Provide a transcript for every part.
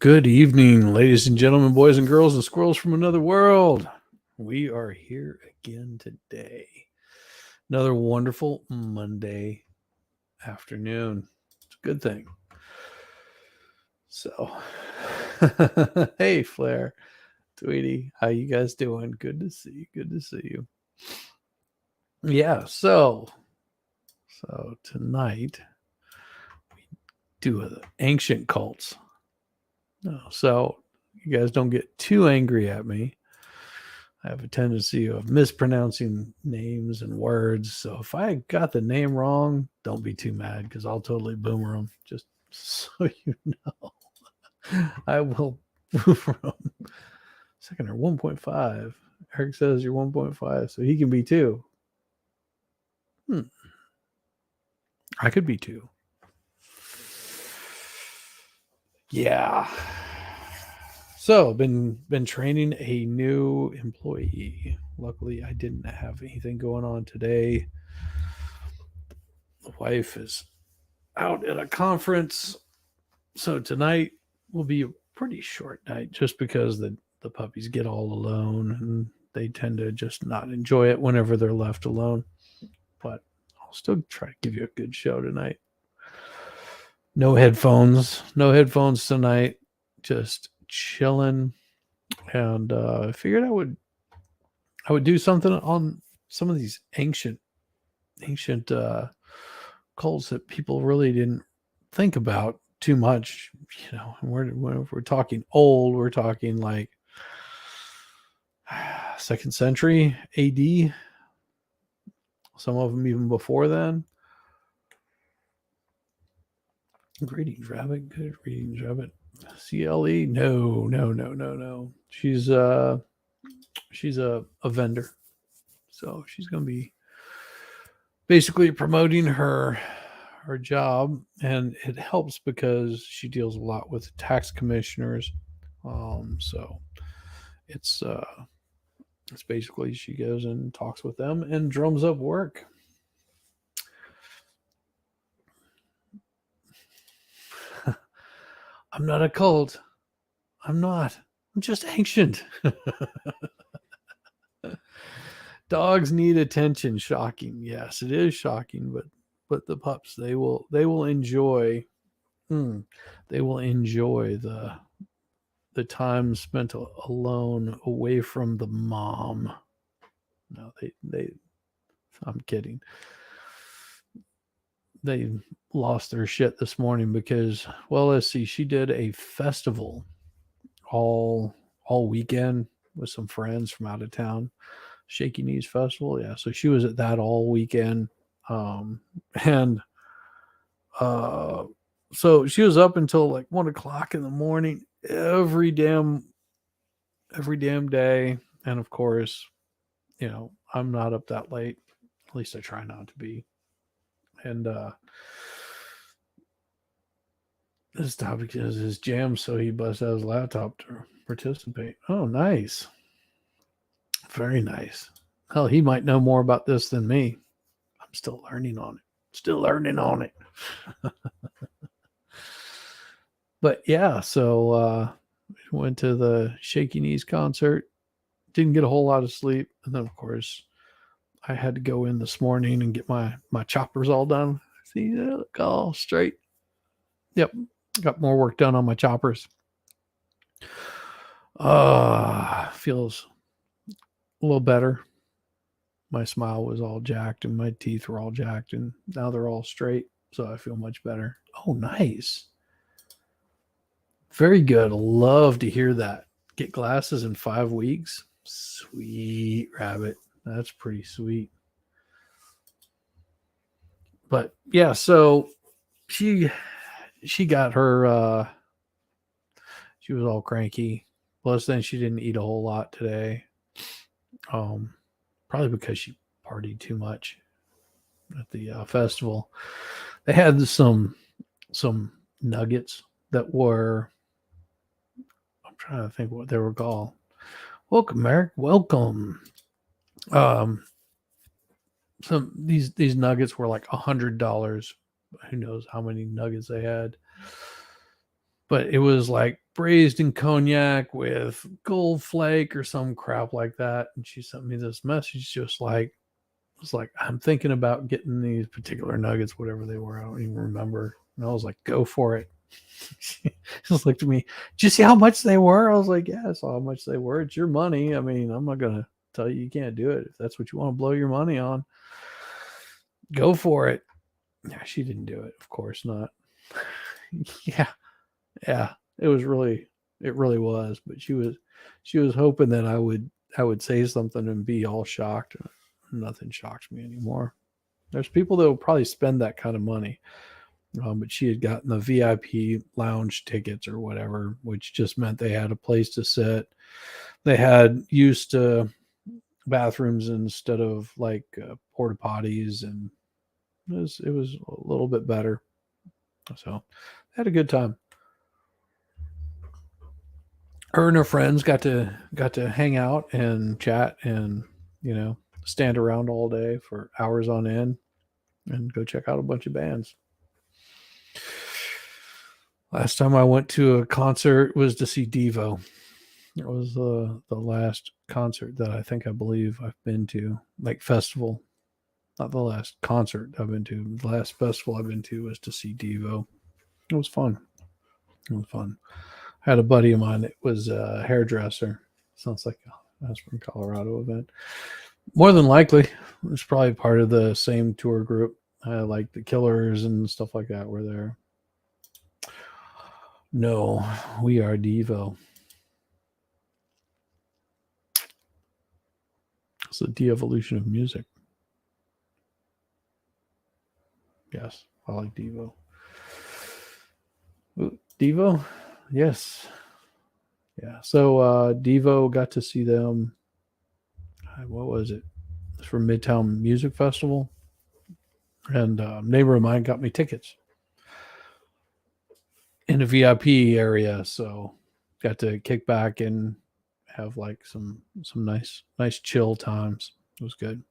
Good evening, ladies and gentlemen, boys and girls, and squirrels from another world. We are here again today. Another wonderful Monday afternoon. It's a good thing. So, hey, Flair, Tweety, how you guys doing? Good to see you. Good to see you. Yeah, so tonight we do ancient cults. No, so you guys don't get too angry at me. I have a tendency of mispronouncing names and words. So if I got the name wrong, don't be too mad because I'll totally boomer them. Just so you know, I will boomer them. Second or 1.5. Eric says you're 1.5, so he can be 2. I could be 2. Yeah. So been training a new employee. Luckily, I didn't have anything going on today. The wife is out at a conference, so tonight will be a pretty short night just because the puppies get all alone and they tend to just not enjoy it whenever they're left alone. But I'll still try to give you a good show tonight. No headphones tonight. Just chilling, and I figured I would do something on some of these ancient cults that people really didn't think about too much. You know, when we're talking old, we're talking like 2nd century AD. Some of them even before then. Greetings, Rabbit. Good greetings, Rabbit. CLE? No. She's a vendor, so she's gonna be basically promoting her job, and it helps because she deals a lot with tax commissioners. So it's basically she goes and talks with them and drums up work. I'm not a cult. I'm not. I'm just ancient. Dogs need attention. Shocking. Yes, it is shocking, but the pups, they will enjoy they will enjoy the time spent alone away from the mom. No, they I'm kidding. They lost their shit this morning because, well, let's see, she did a festival all weekend with some friends from out of town. Shaky Knees Festival. Yeah, so she was at that all weekend. And so she was up until like 1 o'clock in the morning every damn day. And of course, you know, I'm not up that late. At least I try not to be. And this topic is his jam, so he busts out his laptop to participate. Oh, nice. Very nice. Hell, he might know more about this than me. I'm still learning on it. But yeah, so went to the Shaky Knees concert. Didn't get a whole lot of sleep, and then of course I had to go in this morning and get my choppers all done. See, they look all straight. Yep, got more work done on my choppers. Feels a little better. My smile was all jacked and my teeth were all jacked, and now they're all straight, so I feel much better. Oh, nice. Very good. Love to hear that. Get glasses in 5 weeks. Sweet, Rabbit. That's pretty sweet. But yeah, so she got her she was all cranky. Plus then she didn't eat a whole lot today. Probably because she partied too much at the festival. They had some nuggets that were, I'm trying to think what they were called. Welcome, Eric. Welcome. Some these nuggets were like $100. Who knows how many nuggets they had? but it was like braised in cognac with gold flake or some crap like that. And she sent me this message, just like, it's like, I'm thinking about getting these particular nuggets, whatever they were. I don't even remember. And I was like, go for it. She just looked at me. Did you see how much they were? I was like, yeah, I saw how much they were. It's your money. I mean, I'm not going to tell you can't do it. If that's what you want to blow your money on, go for it. Yeah, she didn't do it. Of course not. Yeah. Yeah. It really was. But she was hoping that I would say something and be all shocked. Nothing shocks me anymore. There's people that will probably spend that kind of money. But she had gotten the VIP lounge tickets or whatever, which just meant they had a place to sit. They had used bathrooms instead of like porta potties, and it was a little bit better. So I had a good time. Her and her friends got to hang out and chat and stand around all day for hours on end and go check out a bunch of bands. Last time I went to a concert was to see Devo. It was the last concert that I believe I've been to, like festival. Not the last concert I've been to. The last festival I've been to was to see Devo. It was fun. It was fun. I had a buddy of mine that was a hairdresser. Sounds like a Aspen, Colorado event. More than likely, it's probably part of the same tour group. Like the Killers and stuff like that were there. No, we are Devo. It's the de-evolution of music. Yes, I like Devo. Ooh, Devo? Yes. Yeah. So Devo, got to see them. What was it? It's from Midtown Music Festival. And a neighbor of mine got me tickets in the VIP area. So got to kick back and have like some nice chill times. It was good.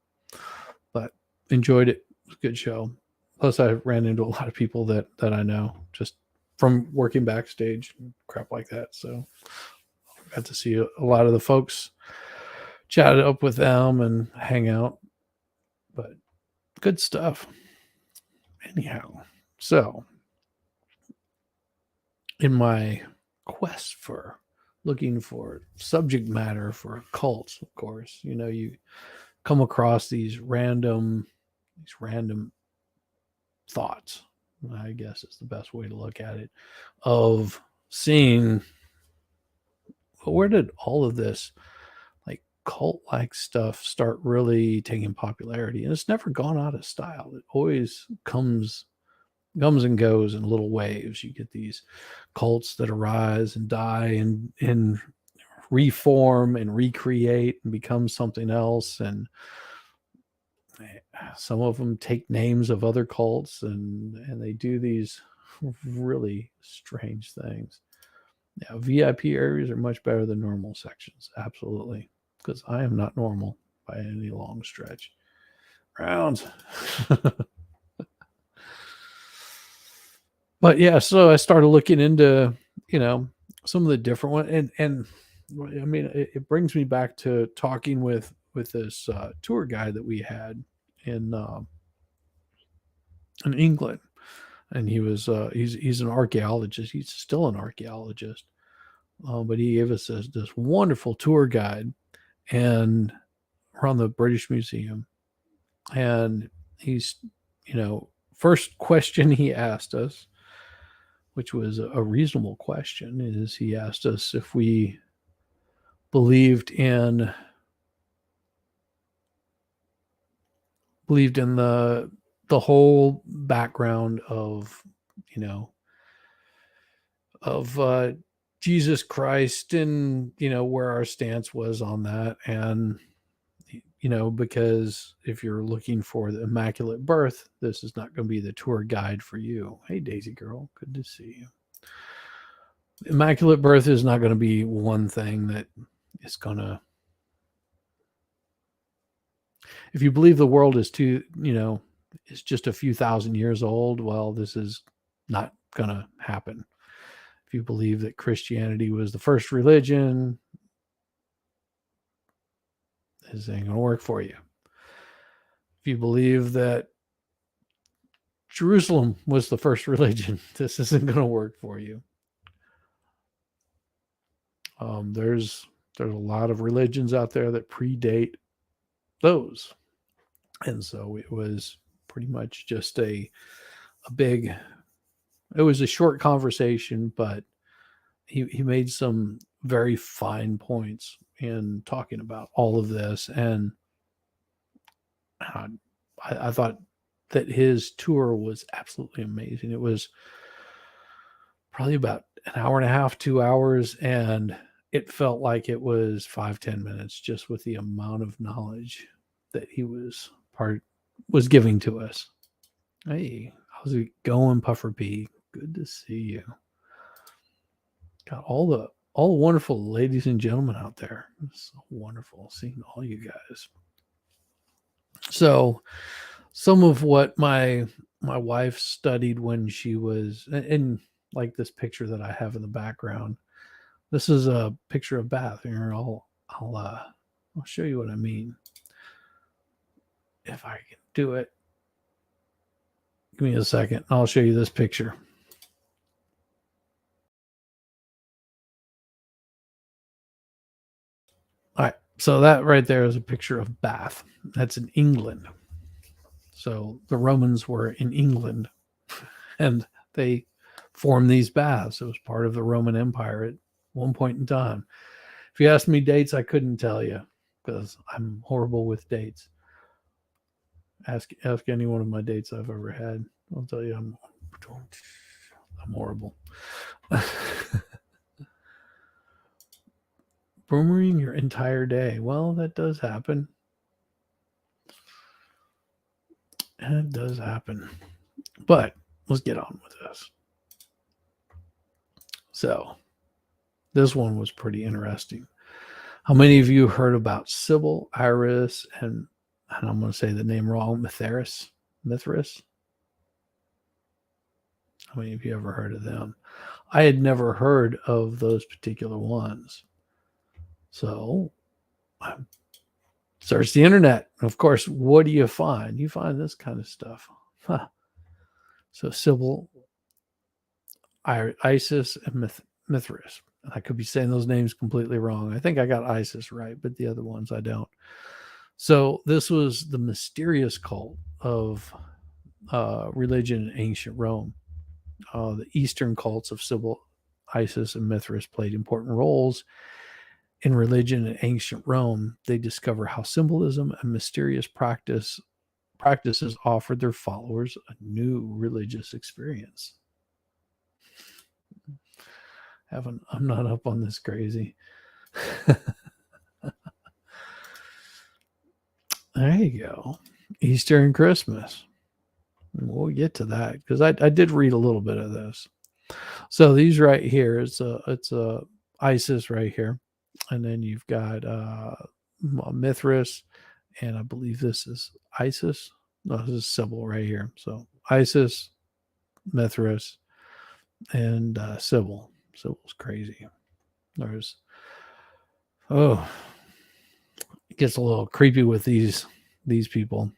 But enjoyed it. It was a good show. Plus I ran into a lot of people that I know just from working backstage and crap like that. So I got to see a lot of the folks, chatted up with them and hang out. But good stuff. Anyhow, so in my quest for looking for subject matter for cults, of course, you come across these random thoughts, I guess is the best way to look at it, of seeing, well, where did all of this like cult like stuff start really taking popularity? And it's never gone out of style. It always comes and goes in little waves. You get these cults that arise and die and reform and recreate and become something else. And some of them take names of other cults and they do these really strange things. Yeah, VIP areas are much better than normal sections. Absolutely. Because I am not normal by any long stretch. Rounds. But yeah, so I started looking into, some of the different ones, and I mean, it brings me back to talking with this tour guide that we had in in England, and he's an archaeologist. He's still an archaeologist, but he gave us this wonderful tour guide, and around the British Museum, and he's, first question he asked us, which was a reasonable question, is he asked us if we believed in the whole background of, you know of Jesus Christ, and where our stance was on that. And because if you're looking for the immaculate birth, this is not going to be the tour guide for you. Hey, Daisy girl, good to see you. Immaculate birth is not going to be one thing that is going to, if you believe the world is is just a few thousand years old, well, this is not going to happen. If If you believe that Christianity was the first religion, this ain't going to work for you. If you believe that Jerusalem was the first religion, this isn't going to work for you. There's a lot of religions out there that predate those, and so it was pretty much just a big. It was a short conversation, but he made some very fine points in talking about all of this, and I thought that his tour was absolutely amazing. It was probably about an hour and a half, 2 hours, and it felt like it was 5-10 minutes, just with the amount of knowledge that he was giving to us. Hey, how's it going, Puffer P? Good to see you. Got all the wonderful ladies and gentlemen out there. It's so wonderful seeing all you guys. So some of what my wife studied when she was in, like this picture that I have in the background. This is a picture of Bath. Here, I'll show you what I mean. If I can do it. Give me a second. I'll show you this picture. All right. So that right there is a picture of Bath. That's in England. So the Romans were in England and they formed these baths. It was part of the Roman Empire at one point in time. If you asked me dates, I couldn't tell you because I'm horrible with dates. Ask any one of my dates I've ever had. I'll tell you I'm horrible. Boomerang your entire day. Well, that does happen. It does happen. But let's get on with this. So, this one was pretty interesting. How many of you heard about Sybil, Iris, and I'm going to say the name wrong, Mithras? How many of you ever heard of them? I had never heard of those particular ones. So I search the internet. Of course, what do you find? You find this kind of stuff. Huh. So Sybil, Isis, and Mithras. I could be saying those names completely wrong. I think I got Isis right, but the other ones I don't. So this was the mysterious cult of religion in ancient Rome. The Eastern cults of Sybil, Isis, and Mithras played important roles in religion in ancient Rome. They discover how symbolism and mysterious practices offered their followers a new religious experience. I'm not up on this crazy. There you go. Easter and Christmas. We'll get to that because I did read a little bit of this. So these right here, it's a Isis right here, and then you've got Mithras, and I believe this is Isis. No, this is Sybil right here. So Isis, Mithras, and Sybil. Sybil's crazy. It gets a little creepy with these people.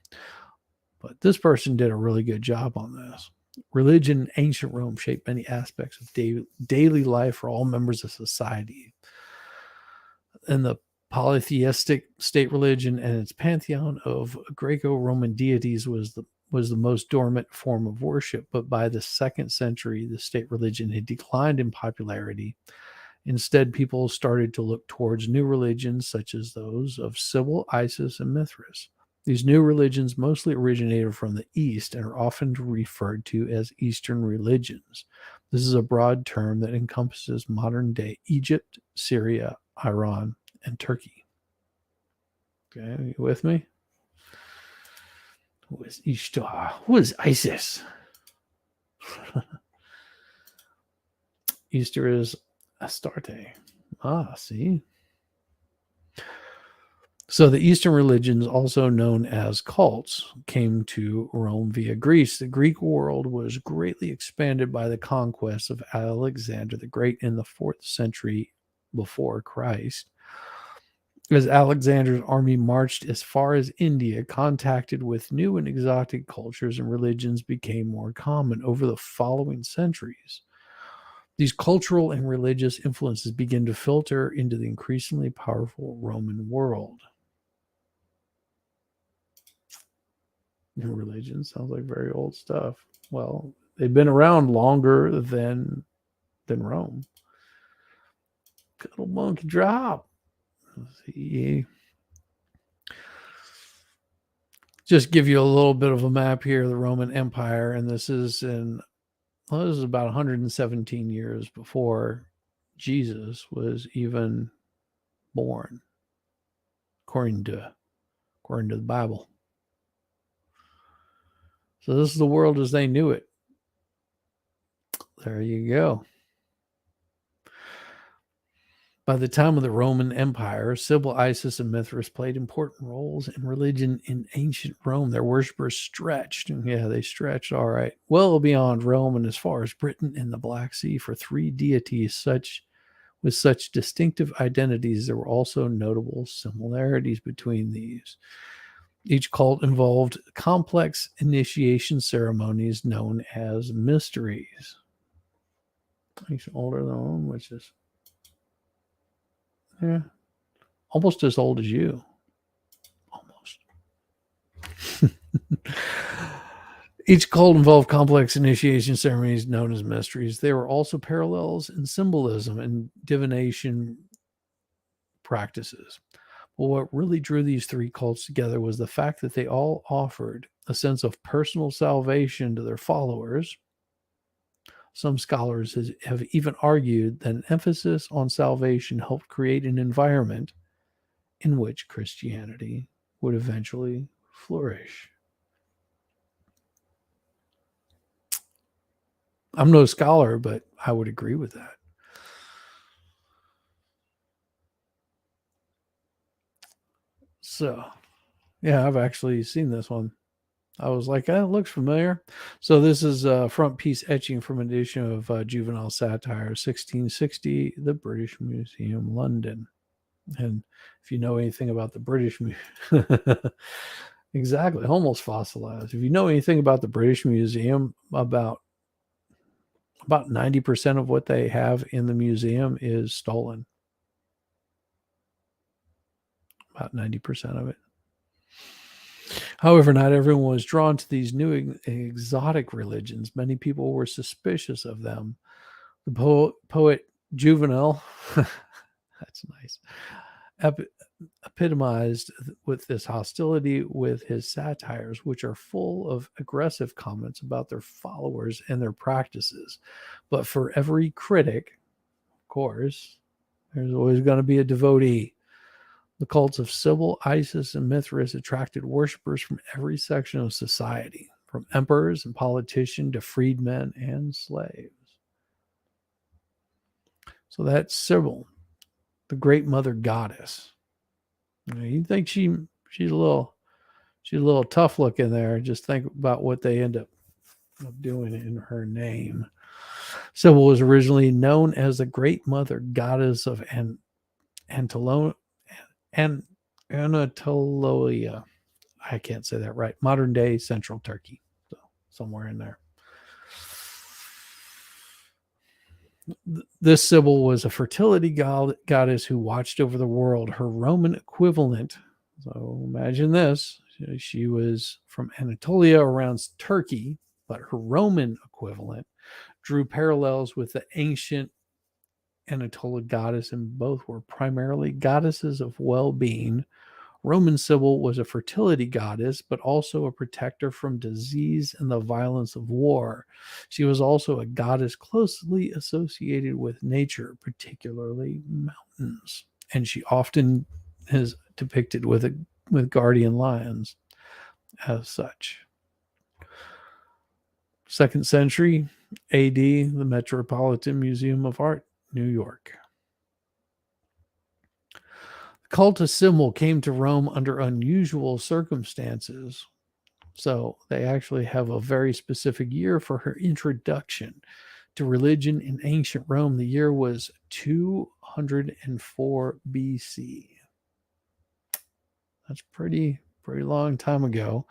But this person did a really good job on this. Religion in ancient Rome shaped many aspects of daily life for all members of society. And the polytheistic state religion and its pantheon of Greco-Roman deities was the most dormant form of worship. But by the 2nd century, the state religion had declined in popularity. Instead, people started to look towards new religions such as those of Sybil, Isis, and Mithras. These new religions mostly originated from the East and are often referred to as Eastern religions. This is a broad term that encompasses modern-day Egypt, Syria, Iran, and Turkey. Okay, are you with me? Who is Ishtar? Who is Isis? Easter is Astarte. Ah, see? So the Eastern religions, also known as cults, came to Rome via Greece. The Greek world was greatly expanded by the conquest of Alexander the Great in the 4th century before Christ. As Alexander's army marched as far as India, contacted with new and exotic cultures and religions became more common over the following centuries. These cultural and religious influences began to filter into the increasingly powerful Roman world. New religion sounds like very old stuff. Well, they've been around longer than Rome. Good old monkey drop. Let's see. Just give you a little bit of a map here, the Roman Empire, and this is about 117 years before Jesus was even born, according to the Bible. So this is the world as they knew it. There you go. By the time of the Roman Empire, Sybil, Isis, and Mithras played important roles in religion in ancient Rome. Their worshippers stretched, yeah, they stretched all right, well beyond Rome and as far as Britain and the Black Sea. For three deities with such distinctive identities, there were also notable similarities between these. Each cult involved complex initiation ceremonies known as mysteries. He's older than Rome, which is almost as old as you. Almost. Each cult involved complex initiation ceremonies known as mysteries. There were also parallels in symbolism and divination practices. But what really drew these three cults together was the fact that they all offered a sense of personal salvation to their followers. Some scholars have even argued that an emphasis on salvation helped create an environment in which Christianity would eventually flourish. I'm no scholar, but I would agree with that. So, yeah, I've actually seen this one. I was like, it looks familiar. So this is a front piece etching from an edition of Juvenile Satire, 1660, the British Museum, London. And if you know anything about the British Museum, exactly, almost fossilized. If you know anything about the British Museum, about 90% of what they have in the museum is stolen. About 90% of it. However, not everyone was drawn to these new exotic religions. Many people were suspicious of them. The poet Juvenal, that's nice, epitomized with this hostility with his satires, which are full of aggressive comments about their followers and their practices. But for every critic, of course, there's always going to be a devotee. The cults of Sybil, Isis, and Mithras attracted worshippers from every section of society, from emperors and politicians to freedmen and slaves. So that's Sybil, the great mother goddess. You think she's a little tough looking there. Just think about what they end up doing in her name. Sybil was originally known as the great mother goddess of Anatolia. I can't say that right. Modern day central Turkey. So somewhere in there. This Sybil was a fertility goddess who watched over the world. Her Roman equivalent, so imagine this, she was from Anatolia around Turkey, but her Roman equivalent drew parallels with the ancient Anatolia goddess, and both were primarily goddesses of well-being. Roman Sybil was a fertility goddess, but also a protector from disease and the violence of war. She was also a goddess closely associated with nature, particularly mountains, and she often is depicted with guardian lions as such. 2nd century AD, the Metropolitan Museum of Art, New York. The cult of Sybil came to Rome under unusual circumstances. So they actually have a very specific year for her introduction to religion in ancient Rome. The year was 204 BC. That's pretty long time ago,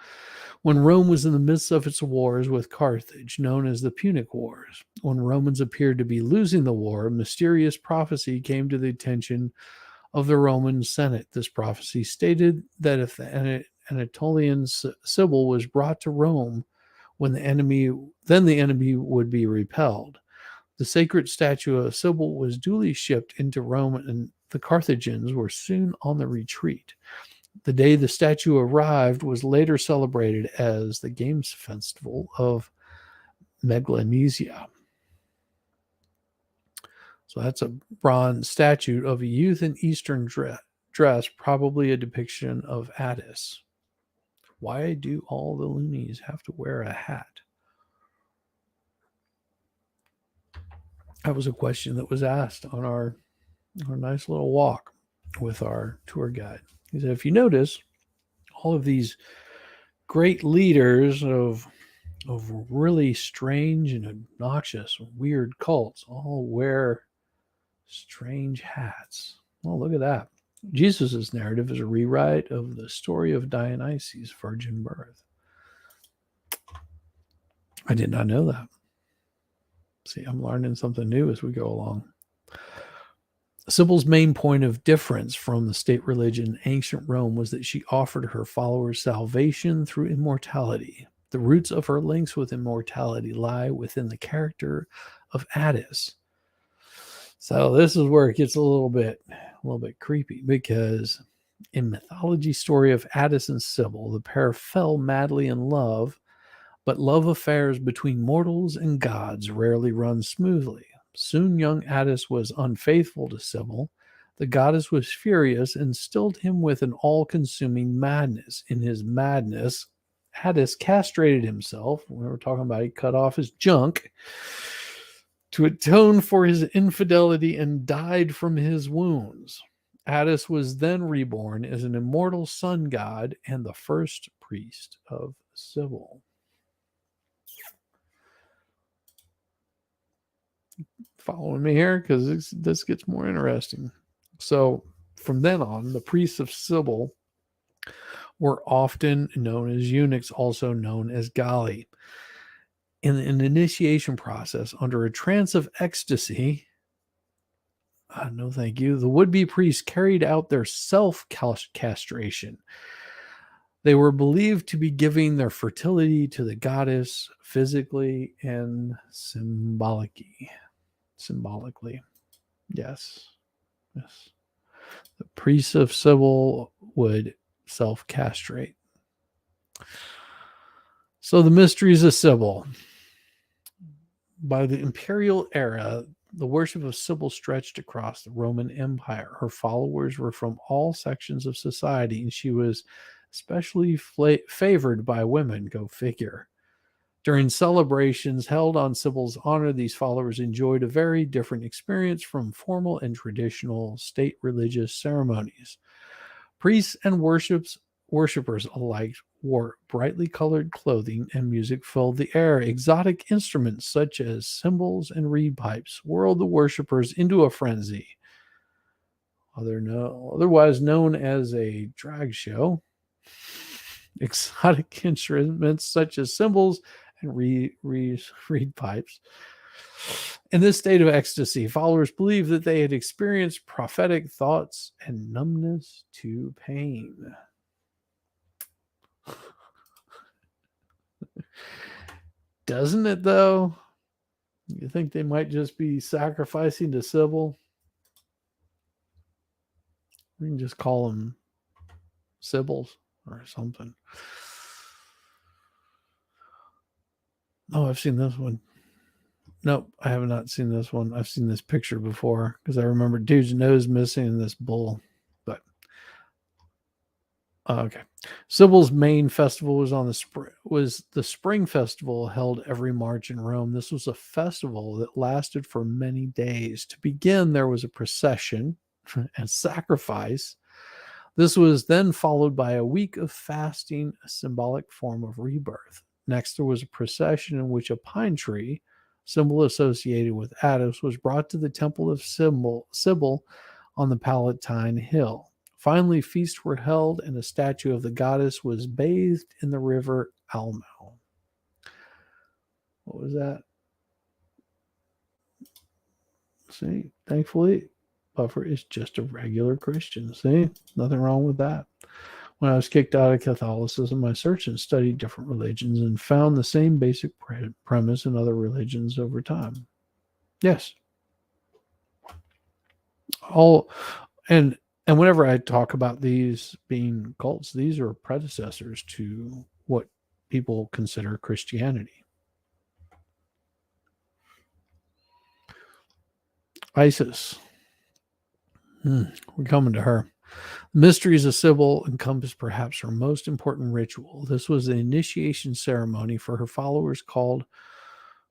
when Rome was in the midst of its wars with Carthage, known as the Punic Wars. When Romans appeared to be losing the war, a mysterious prophecy came to the attention of the Roman Senate. This prophecy stated that if the Anatolian Sibyl was brought to Rome, then the enemy would be repelled. The sacred statue of Sibyl was duly shipped into Rome, and the Carthaginians were soon on the retreat. The day the statue arrived was later celebrated as the Games Festival of Megalonesia. So that's a bronze statue of a youth in Eastern dress, probably a depiction of Attis. Why do all the loonies have to wear a hat? That was a question that was asked on our nice little walk with our tour guide. He said, if you notice, all of these great leaders of really strange and obnoxious, weird cults all wear strange hats. Well, look at that. Jesus' narrative is a rewrite of the story of Dionysus' virgin birth. I did not know that. See, I'm learning something new as we go along. Sibyl's main point of difference from the state religion in ancient Rome was that she offered her followers salvation through immortality. The roots of her links with immortality lie within the character of Attis. So this is where it gets a little bit creepy, because in mythology story of Attis and Sibyl, the pair fell madly in love, but love affairs between mortals and gods rarely run smoothly. Soon young Attis was unfaithful to Sibyl. The goddess was furious and stilled him with an all-consuming madness. In his madness, Attis castrated himself. We were talking about he cut off his junk to atone for his infidelity and died from his wounds. Attis was then reborn as an immortal sun god and the first priest of Sibyl. Following me here, because this gets more interesting. So from then on, the priests of Sibyl were often known as eunuchs, also known as Galli. In an initiation process, under a trance of ecstasy, no thank you, the would-be priests carried out their self-castration. They were believed to be giving their fertility to the goddess physically and symbolically. Yes. The priests of Sibyl would self-castrate. So the mysteries of Sibyl. By the imperial era, the worship of Sibyl stretched across the Roman Empire. Her followers were from all sections of society, and she was especially favored by women. Go figure. During celebrations held on Sibyl's honor, these followers enjoyed a very different experience from formal and traditional state religious ceremonies. Priests and worshippers alike wore brightly colored clothing, and music filled the air. Exotic instruments such as cymbals and reed pipes whirled the worshippers into a frenzy. Otherwise known as a drag show, exotic instruments such as cymbals and reed pipes. In this state of ecstasy, followers believed that they had experienced prophetic thoughts and numbness to pain. Doesn't it, though? You think they might just be sacrificing to Sibyl? We can just call them Sibyls or something. Oh, I've seen this one. Nope, I have not seen this one. I've seen this picture before because I remember dude's nose missing in this bull. But okay, Sibyl's main festival was the spring festival held every March in Rome. This was a festival that lasted for many days. To begin, there was a procession and sacrifice This was then followed by a week of fasting, a symbolic form of rebirth. Next, there was a procession in which a pine tree, symbol associated with Attis, was brought to the temple of Sybil on the Palatine Hill. Finally, feasts were held, and a statue of the goddess was bathed in the river Almo. What was that? See, thankfully, Buffer is just a regular Christian. See, nothing wrong with that. When I was kicked out of Catholicism, I searched and studied different religions and found the same basic premise in other religions over time. Yes. All and whenever I talk about these being cults, these are predecessors to what people consider Christianity. Isis. We're coming to her. Mysteries of Sybil encompass perhaps her most important ritual. This was the initiation ceremony for her followers called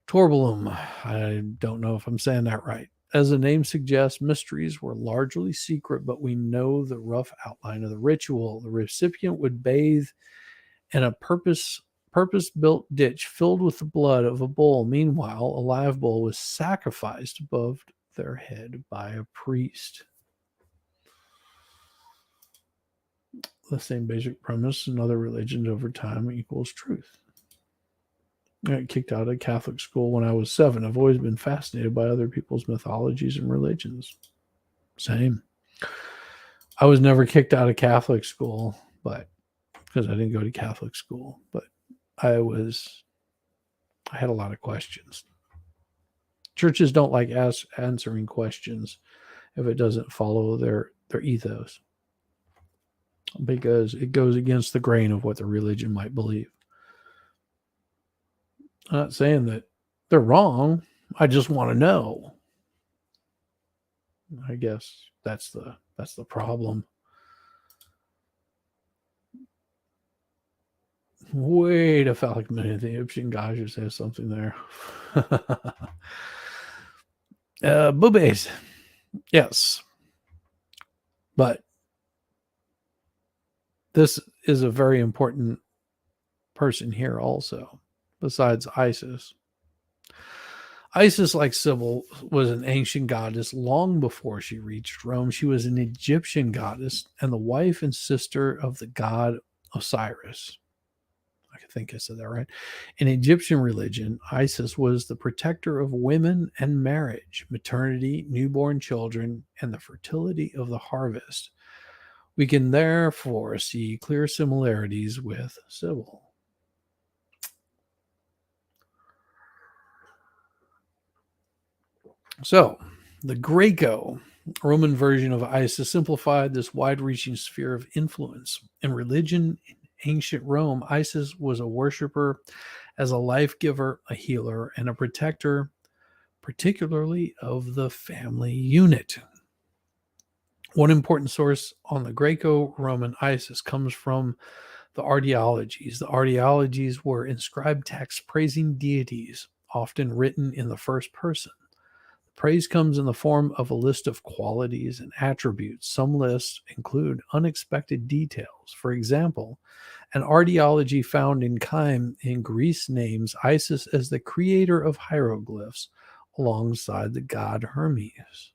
Torbellum. I don't know if I'm saying that right. As the name suggests, mysteries were largely secret, but we know the rough outline of the ritual. The recipient would bathe in a purpose-built ditch filled with the blood of a bull. Meanwhile, a live bull was sacrificed above their head by a priest. The same basic premise in other religions over time equals truth. I got kicked out of Catholic school when I was 7. I've always been fascinated by other people's mythologies and religions. Same. I was never kicked out of Catholic school, but because I didn't go to Catholic school, but I had a lot of questions. Churches don't like answering questions if it doesn't follow their ethos, because it goes against the grain of what the religion might believe. I'm not saying that they're wrong. I just want to know. I guess that's the problem. Wait, a phallic minute. The Egyptian goddess has something there. Boobies. Yes. But this is a very important person here also, besides Isis. Isis, like Sybil, was an ancient goddess long before she reached Rome. She was an Egyptian goddess and the wife and sister of the god Osiris. I think I said that right. In Egyptian religion, Isis was the protector of women and marriage, maternity, newborn children, and the fertility of the harvest. We can therefore see clear similarities with Sybil. So, the Greco-Roman version of Isis simplified this wide-reaching sphere of influence. In religion in ancient Rome, Isis was a worshiper as a life giver, a healer, and a protector, particularly of the family unit. One important source on the Greco-Roman Isis comes from the Archaeologies. The Archaeologies were inscribed texts praising deities, often written in the first person. Praise comes in the form of a list of qualities and attributes. Some lists include unexpected details. For example, an archaeology found in Kyme in Greece names Isis as the creator of hieroglyphs alongside the god Hermes.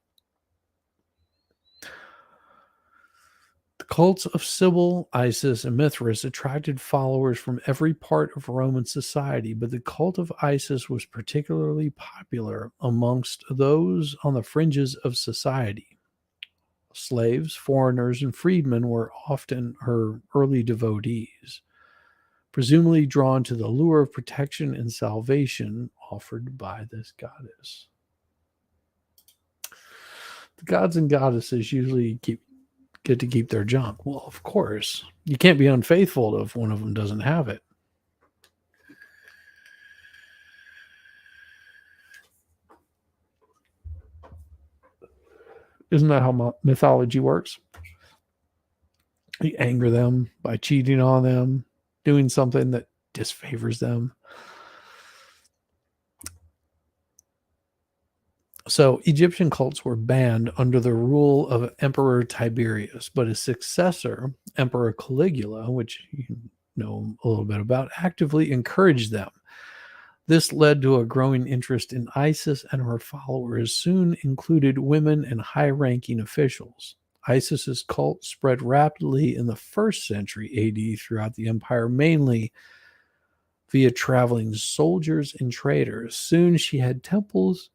The cults of Sybil, Isis, and Mithras attracted followers from every part of Roman society, but the cult of Isis was particularly popular amongst those on the fringes of society. Slaves, foreigners, and freedmen were often her early devotees, presumably drawn to the lure of protection and salvation offered by this goddess. The gods and goddesses usually get to keep their junk. Well, of course. You can't be unfaithful if one of them doesn't have it. Isn't that how mythology works? You anger them by cheating on them, doing something that disfavors them. So Egyptian cults were banned under the rule of Emperor Tiberius, but his successor, Emperor Caligula, which you know a little bit about, actively encouraged them. This led to a growing interest in Isis, and her followers soon included women and high ranking officials. Isis's cult spread rapidly in the first century AD throughout the empire, mainly via traveling soldiers and traders. Soon she had temples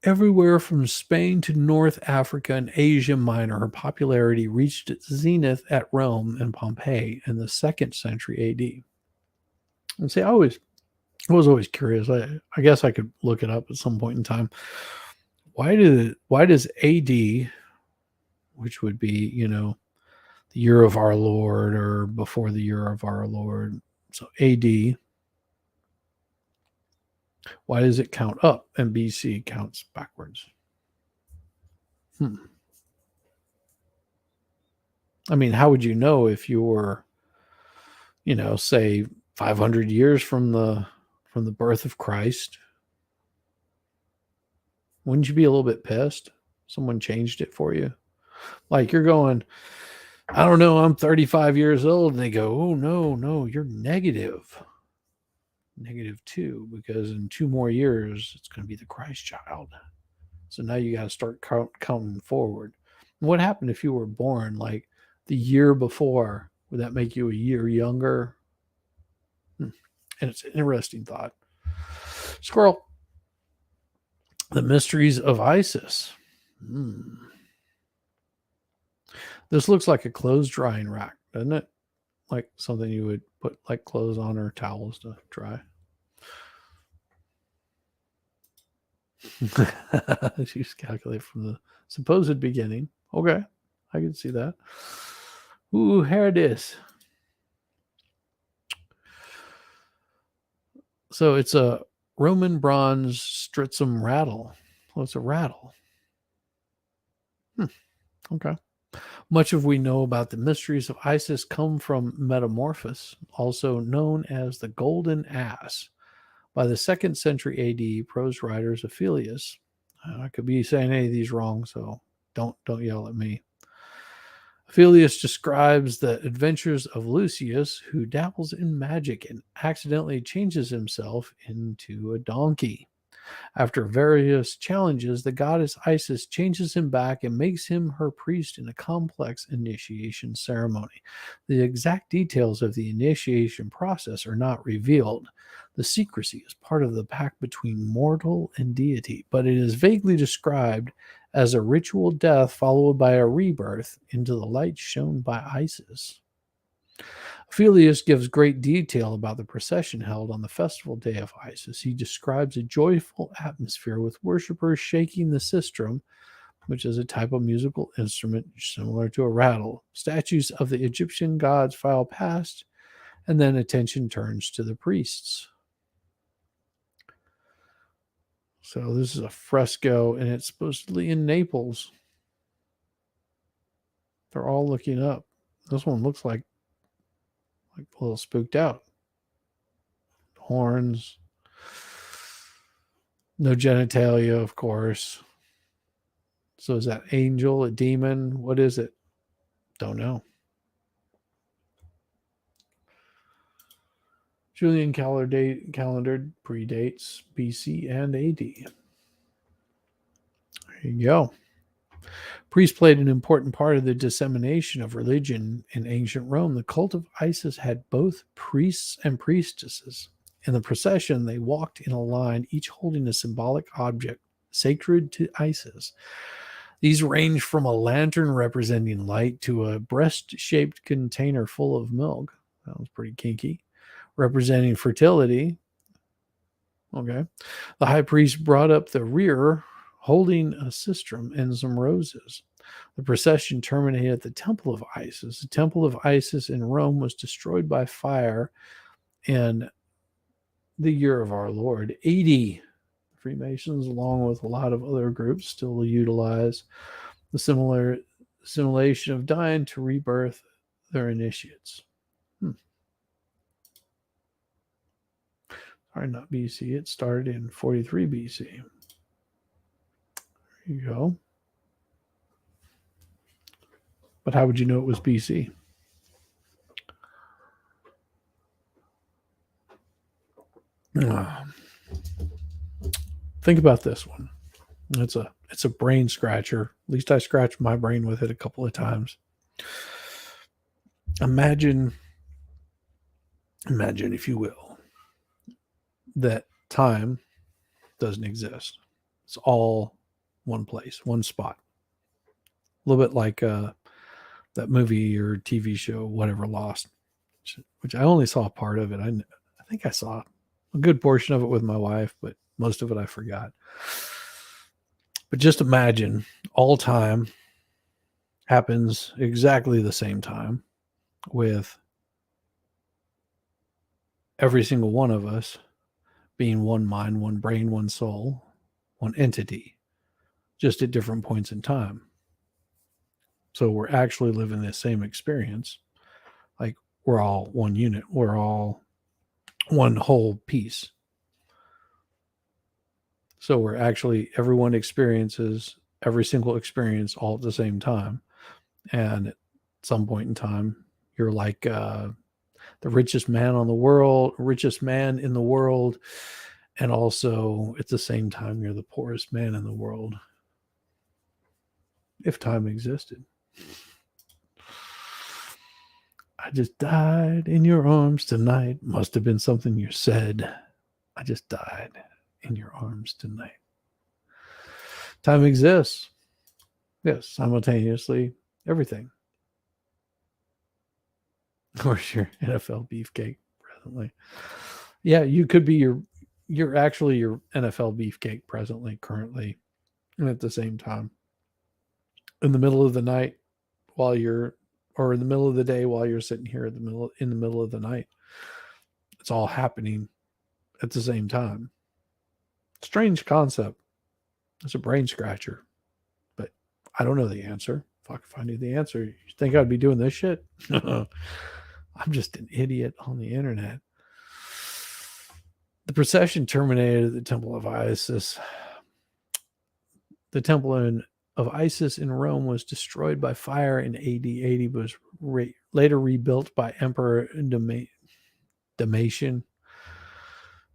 everywhere from Spain to North Africa and Asia Minor. Her popularity reached its zenith at Rome and Pompeii in the second century AD. And see, I was always curious. I guess I could look it up at some point in time. Why does AD, which would be, you know, the year of our Lord or before the year of our Lord, so AD, why does it count up and BC counts backwards? I mean, how would you know if you were, you know, say 500 years from the birth of Christ? Wouldn't you be a little bit pissed? Someone changed it for you. Like you're going, I don't know, I'm 35 years old. And they go, oh, no, no, you're negative. Negative two, because in 2 more years, it's going to be the Christ child. So now you got to start counting forward. What happened if you were born like the year before? Would that make you a year younger? And it's an interesting thought. Squirrel. The mysteries of Isis. This looks like a clothes drying rack, doesn't it? Like something you would put like clothes on or towels to dry. She's calculated from the supposed beginning. Okay, I can see that. Ooh, here it is. So it's a Roman bronze Stritsum rattle. Well, it's a rattle. Okay. Much of we know about the mysteries of Isis come from Metamorphos, also known as the Golden Ass. By the second century AD, prose writers Aphelius, I could be saying any of these wrong, so don't yell at me. Aphelius describes the adventures of Lucius, who dabbles in magic and accidentally changes himself into a donkey. After various challenges, the goddess Isis changes him back and makes him her priest in a complex initiation ceremony. The exact details of the initiation process are not revealed. The secrecy is part of the pact between mortal and deity, but it is vaguely described as a ritual death followed by a rebirth into the light shown by Isis. Aphelius gives great detail about the procession held on the festival day of Isis. He describes a joyful atmosphere with worshippers shaking the sistrum, which is a type of musical instrument similar to a rattle. Statues of the Egyptian gods file past, and then attention turns to the priests. So this is a fresco, and it's supposedly in Naples. They're all looking up. This one looks like a little spooked out. Horns. No genitalia, of course. So is that angel, a demon? What is it? Don't know. Julian calendar predates BC and AD. There you go. Priests played an important part of the dissemination of religion in ancient Rome. The cult of Isis had both priests and priestesses. In the procession, they walked in a line, each holding a symbolic object sacred to Isis. These range from a lantern representing light to a breast shaped container full of milk. That was pretty kinky. Representing fertility. Okay. The high priest brought up the rear holding a sistrum and some roses. The procession terminated at the Temple of Isis. The Temple of Isis in Rome was destroyed by fire in the year of our Lord, 80. Freemasons, along with a lot of other groups, still utilize the similar simulation of dying to rebirth their initiates. Sorry, not BC. It started in 43 BC. There you go. But how would you know it was BC? Think about this one. It's a brain scratcher. At least I scratched my brain with it a couple of times. Imagine, if you will, that time doesn't exist. It's all one place, one spot. A little bit like that movie or TV show, whatever, Lost, which I only saw a part of it. I think I saw a good portion of it with my wife, but most of it I forgot. But just imagine all time happens exactly the same time with every single one of us being one mind, one brain, one soul, one entity, just at different points in time. So we're actually living the same experience. Like we're all one unit, we're all one whole piece. So we're actually, everyone experiences every single experience all at the same time. And at some point in time, you're like the richest man in the world. And also at the same time, you're the poorest man in the world. If time existed. I just died in your arms tonight. Must have been something you said. I just died in your arms tonight. Time exists. Yes, simultaneously, everything. Where's your NFL beefcake presently? Yeah, you could be you're actually your NFL beefcake presently, currently, and at the same time. In the middle of the night while you're or in the middle of the day while you're sitting here in the middle of the night. It's all happening at the same time. Strange concept. It's a brain scratcher. But I don't know the answer. Fuck if I knew the answer. You think I'd be doing this shit? I'm just an idiot on the internet. The procession terminated at the Temple of Isis. The Temple of Isis in Rome was destroyed by fire in AD 80, but was later rebuilt by Emperor Domitian.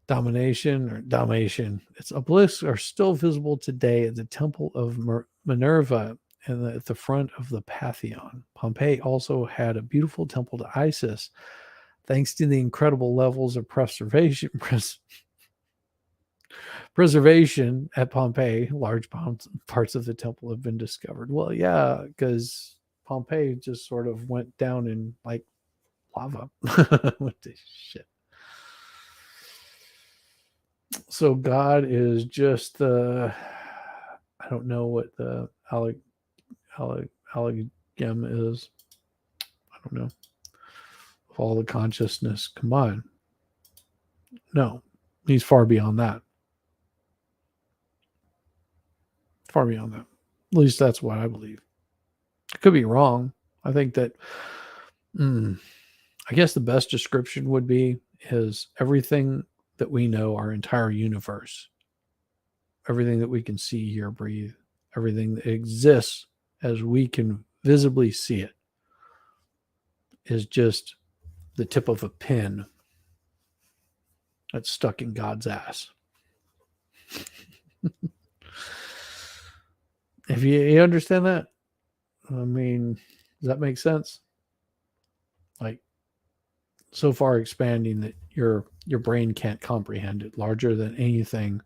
Its obelisks are still visible today at the Temple of Minerva and at the front of the Pantheon. Pompeii also had a beautiful temple to Isis, thanks to the incredible levels of preservation at Pompeii. Large parts of the temple have been discovered. Well, yeah, because Pompeii just sort of went down in like lava. What the shit? So God is just the, I don't know what the allegem is. I don't know. Of all the consciousness combined. No, he's far beyond that. Far beyond that. At least that's what I believe. I could be wrong. I think that, I guess the best description would be is everything that we know, our entire universe, everything that we can see, hear, breathe, everything that exists as we can visibly see it is just the tip of a pin that's stuck in God's ass. If you understand that, I mean, does that make sense? Like, so far expanding that your brain can't comprehend it, larger than anything,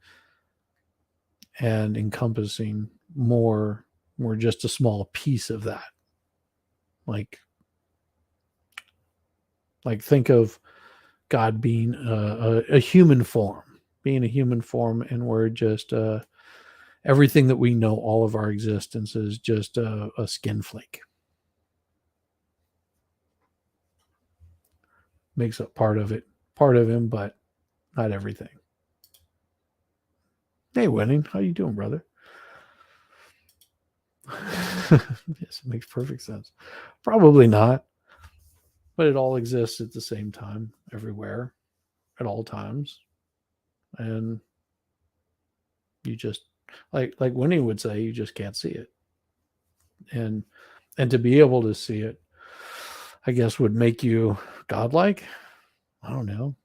and encompassing more just a small piece of that. Like think of God being a human form, and we're just everything that we know, all of our existence is just a skin flake. Makes up part of him, but not everything. Hey, Winning, how you doing, brother? Yes, it makes perfect sense. Probably not, but it all exists at the same time, everywhere, at all times, and you just Like Winnie would say, you just can't see it. And to be able to see it, I guess would make you godlike. I don't know.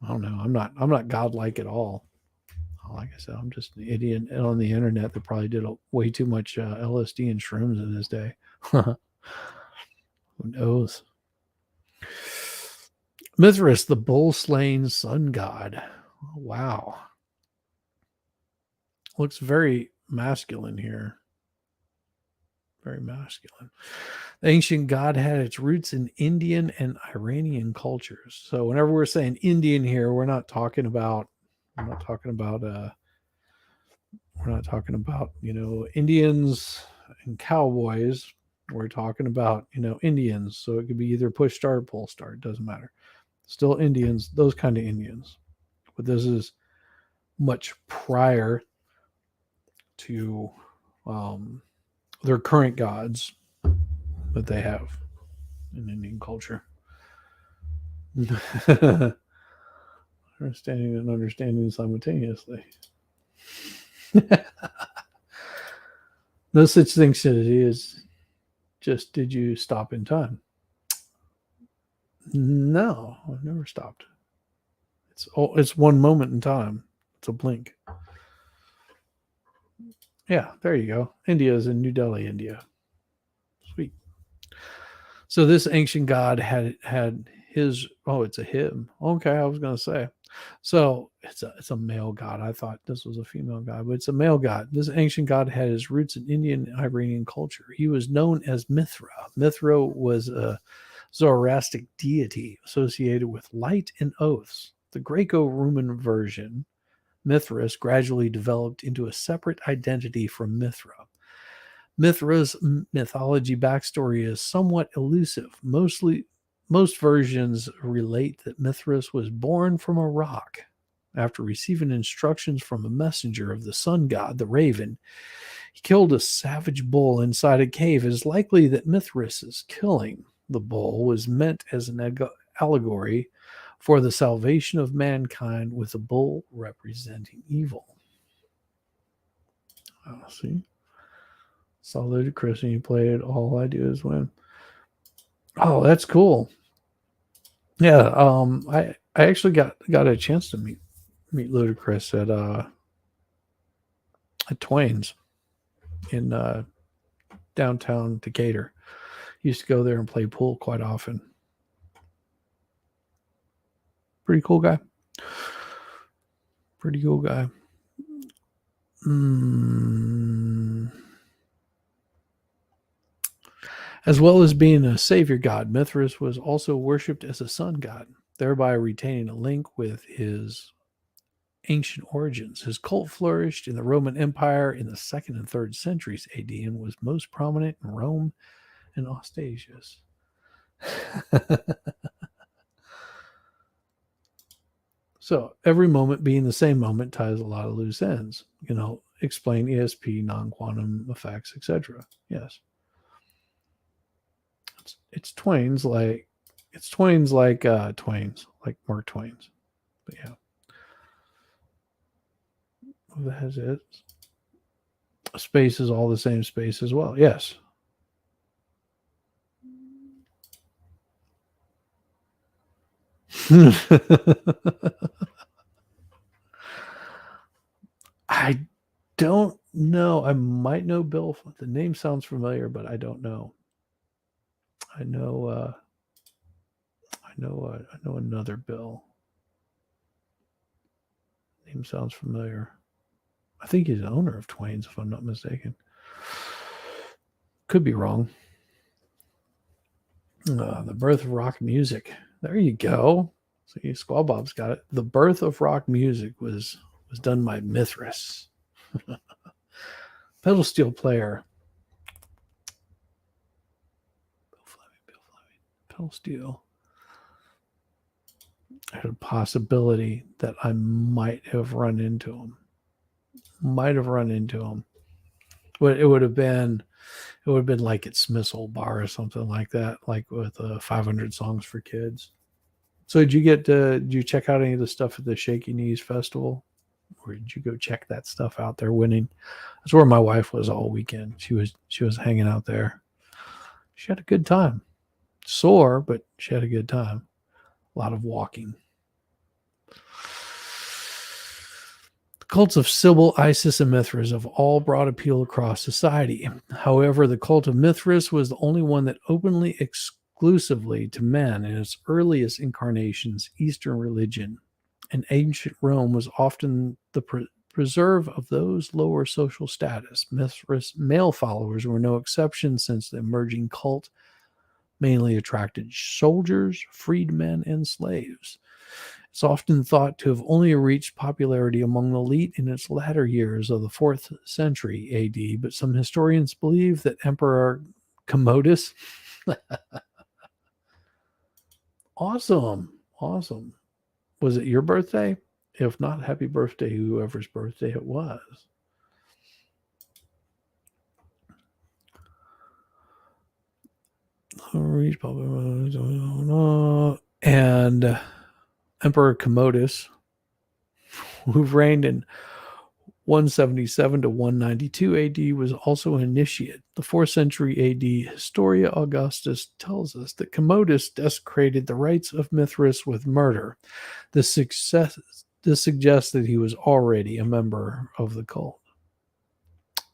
I don't know. I'm not godlike at all. Like I said, I'm just an idiot on the internet that probably did way too much LSD and shrooms in his day. Who knows? Mithras, the bull slain sun god. Wow. Looks very masculine here. Very masculine. The ancient god had its roots in Indian and Iranian cultures. So whenever we're saying Indian here, we're not talking about Indians and cowboys. We're talking about Indians. So it could be either push star or pull star. It doesn't matter. Still Indians, those kind of Indians. But this is much prior to their current gods that they have in Indian culture. Understanding and understanding simultaneously. No such thing as just did you stop in time? No, I've never stopped. It's one moment in time. It's a blink. Yeah, there you go. India is in New Delhi, India. Sweet. So this ancient god had his. Oh, it's a him. Okay, I was gonna say. So it's a male god. I thought this was a female god, but it's a male god. This ancient god had his roots in Indian and Iranian culture. He was known as Mithra. Mithra was a Zoroastric deity associated with light and oaths. The Greco-Roman version, Mithras, gradually developed into a separate identity from Mithra. Mithra's mythology backstory is somewhat elusive. Most versions relate that Mithras was born from a rock. After receiving instructions from a messenger of the sun god, the raven, he killed a savage bull inside a cave. It is likely that Mithras' killing the bull was meant as an allegory for the salvation of mankind, with the bull representing evil. See? Saw Ludacris and you play it. All I do is win. Oh, that's cool. Yeah, I actually got a chance to meet Ludacris at Twain's in downtown Decatur. Used to go there and play pool quite often. Pretty cool guy. Pretty cool guy. As well as being a savior god, Mithras was also worshipped as a sun god, thereby retaining a link with his ancient origins. His cult flourished in the Roman Empire in the 2nd and 3rd centuries AD and was most prominent in Rome and Austrasius. So every moment being the same moment ties a lot of loose ends. Explain ESP, non-quantum effects, etc. Yes. It's Twain's like Twain's, like Mark Twain's. But yeah. That has it. Space is all the same space as well. Yes. I don't know. I might know Bill. The name sounds familiar, but I don't know. I know another Bill. Name sounds familiar. I think he's the owner of Twain's, if I'm not mistaken. Could be wrong. The birth of rock music. There you go. See, Squall Bob's got it. The birth of rock music was done by Mithras. Pedal steel player. Bill Fleming. Pedal steel. I had a possibility that I might have run into him. But it would have been like at Smith's Old Bar or something like that, like with 500 songs for kids. So did you check out any of the stuff at the Shaky Knees Festival? Or did you go check that stuff out there winning? That's where my wife was all weekend. She was hanging out there. She had a good time. Sore, but she had a good time. A lot of walking. The cults of Sybil, Isis, and Mithras have all brought appeal across society. However, the cult of Mithras was the only one that openly exclusively to men in its earliest incarnations, Eastern religion. And ancient Rome was often the preserve of those lower social status. Mithras male followers were no exception, since the emerging cult mainly attracted soldiers, freedmen, and slaves. It's often thought to have only reached popularity among the elite in its latter years of the 4th century AD, but some historians believe that Emperor Commodus. Awesome. Was it your birthday? If not, happy birthday, whoever's birthday it was. And Emperor Commodus, who reigned in 177 to 192 AD, was also an initiate. The 4th century AD Historia Augustus tells us that Commodus desecrated the rites of Mithras with murder. This suggests that he was already a member of the cult.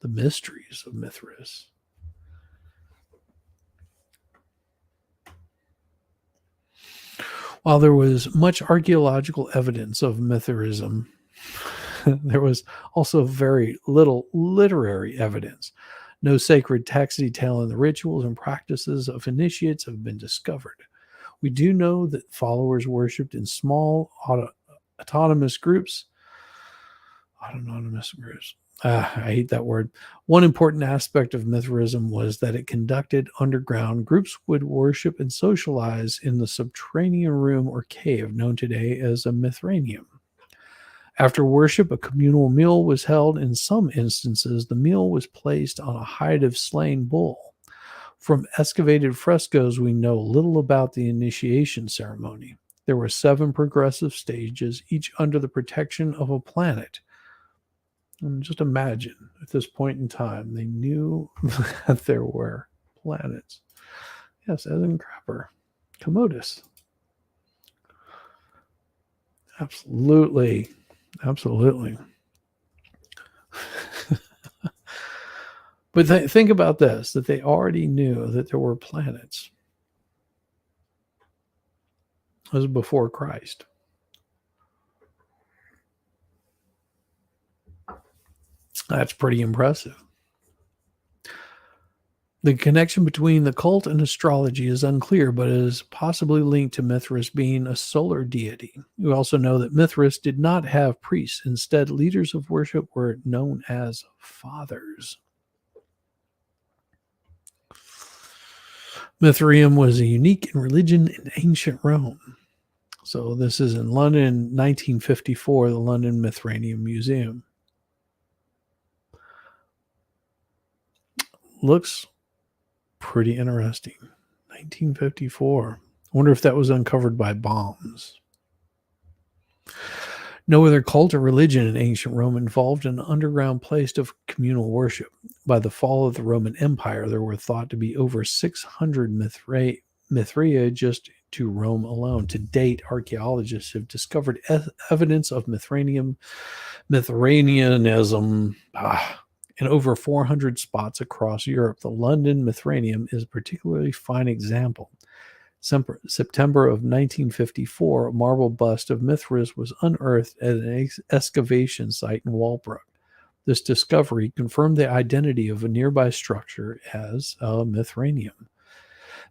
The mysteries of Mithras. While there was much archaeological evidence of Mithraism, there was also very little literary evidence. No sacred text detailing the rituals and practices of initiates have been discovered. We do know that followers worshipped in small autonomous groups. I hate that word. One important aspect of Mithraism was that it conducted underground. Groups would worship and socialize in the subterranean room or cave known today as a Mithranium. After worship, a communal meal was held. In some instances, the meal was placed on a hide of slain bull. From excavated frescoes, we know little about the initiation ceremony. There were 7 progressive stages, each under the protection of a planet. And just imagine, at this point in time, they knew that there were planets. Yes, as in Crapper. Commodus. Absolutely. But think about this, that they already knew that there were planets. This was before Christ. That's pretty impressive. The connection between the cult and astrology is unclear, but is possibly linked to Mithras being a solar deity. We also know that Mithras did not have priests. Instead, leaders of worship were known as fathers. Mithraeum was a unique in religion in ancient Rome. So this is in London, 1954, the London Mithraeum Museum. Looks pretty interesting. 1954. I wonder if that was uncovered by bombs. No other cult or religion in ancient Rome involved an underground place of communal worship. By the fall of the Roman Empire, there were thought to be over 600 Mithraea just to Rome alone. To date, archaeologists have discovered evidence of Mithraeanism in over 400 spots across Europe. The London Mithraeum is a particularly fine example. September of 1954, a marble bust of Mithras was unearthed at an excavation site in Walbrook. This discovery confirmed the identity of a nearby structure as a Mithraeum.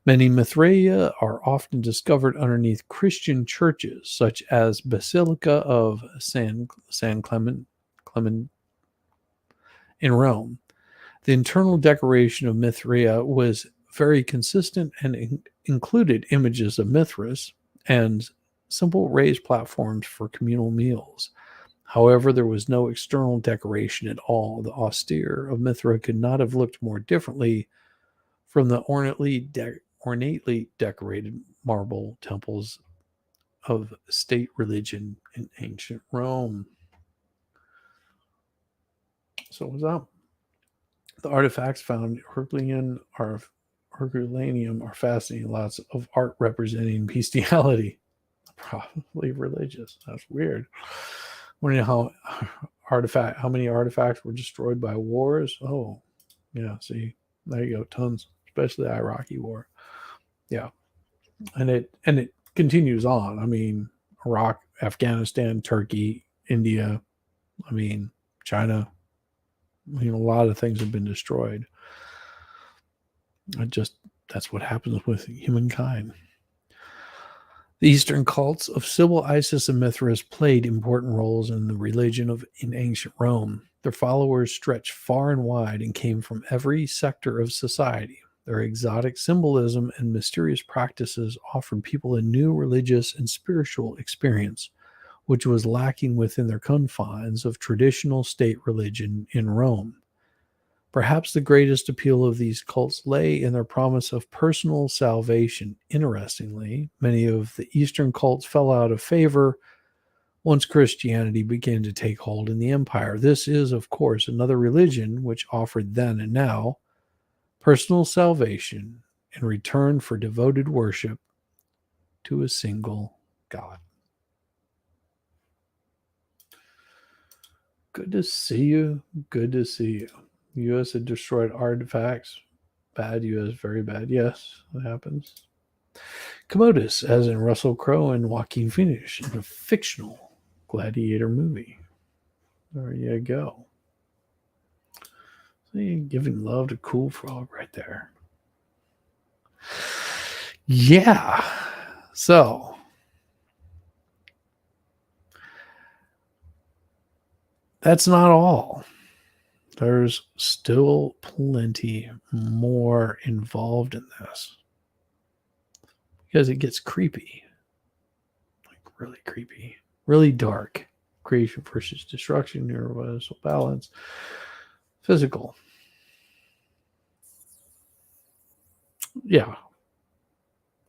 Many Mithraea are often discovered underneath Christian churches, such as Basilica of San Clement in Rome. The internal decoration of Mithraea was very consistent and included images of Mithras and simple raised platforms for communal meals. However, there was no external decoration at all. The austere of Mithra could not have looked more differently from the ornately decorated marble temples of state religion in ancient Rome. So what's up? The artifacts found Herculaneum are fascinating. Lots of art representing bestiality. Probably religious. That's weird. Wondering how many artifacts were destroyed by wars. Oh, yeah. See, there you go. Tons, especially the Iraqi war. Yeah, and it continues on. I mean, Iraq, Afghanistan, Turkey, India. I mean, China. A lot of things have been destroyed. That's what happens with humankind. The Eastern cults of Sybil, Isis, and Mithras played important roles in the religion in ancient Rome. Their followers stretched far and wide and came from every sector of society. Their exotic symbolism and mysterious practices offered people a new religious and spiritual experience, which was lacking within their confines of traditional state religion in Rome. Perhaps the greatest appeal of these cults lay in their promise of personal salvation. Interestingly, many of the Eastern cults fell out of favor once Christianity began to take hold in the empire. This is, of course, another religion which offered then and now personal salvation in return for devoted worship to a single God. Good to see you. Good to see you. The U.S. had destroyed artifacts. Bad U.S., very bad. Yes, that happens. Commodus, as in Russell Crowe and Joaquin Phoenix in a fictional gladiator movie. There you go. See, giving love to Cool Frog right there. Yeah. So, that's not all. There's still plenty more involved in this because it gets creepy, like really creepy, really dark. Creation versus destruction, universal balance, physical. Yeah,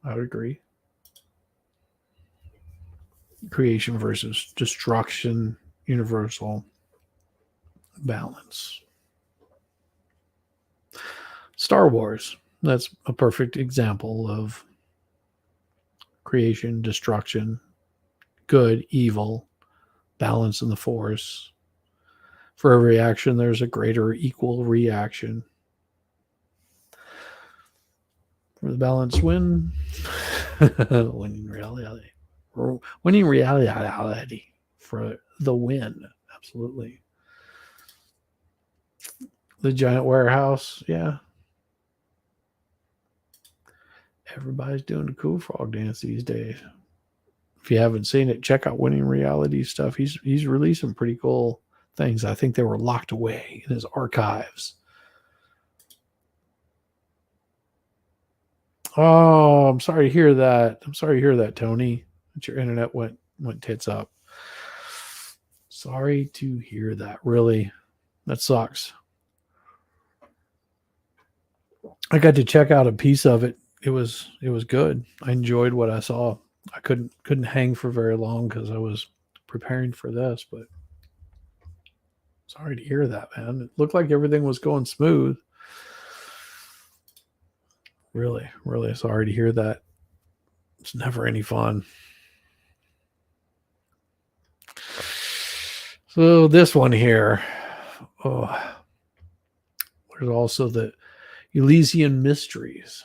I would agree. Creation versus destruction, universal balance. Star Wars, that's a perfect example of creation, destruction, good, evil, balance in the force. For every action, there's a greater or equal reaction. For the balance win, winning reality. Winning reality for the win. Absolutely. The giant warehouse, yeah. Everybody's doing the cool frog dance these days. If you haven't seen it, check out Winning Reality stuff. He's releasing pretty cool things. I think they were locked away in his archives. Oh, I'm sorry to hear that. I'm sorry to hear that, Tony. That your internet went tits up. Sorry to hear that. Really, that sucks. I got to check out a piece of it. It was good. I enjoyed what I saw. I couldn't hang for very long because I was preparing for this, but sorry to hear that, man. It looked like everything was going smooth. Really, really sorry to hear that. It's never any fun. So this one here, oh, there's also the Elysian Mysteries.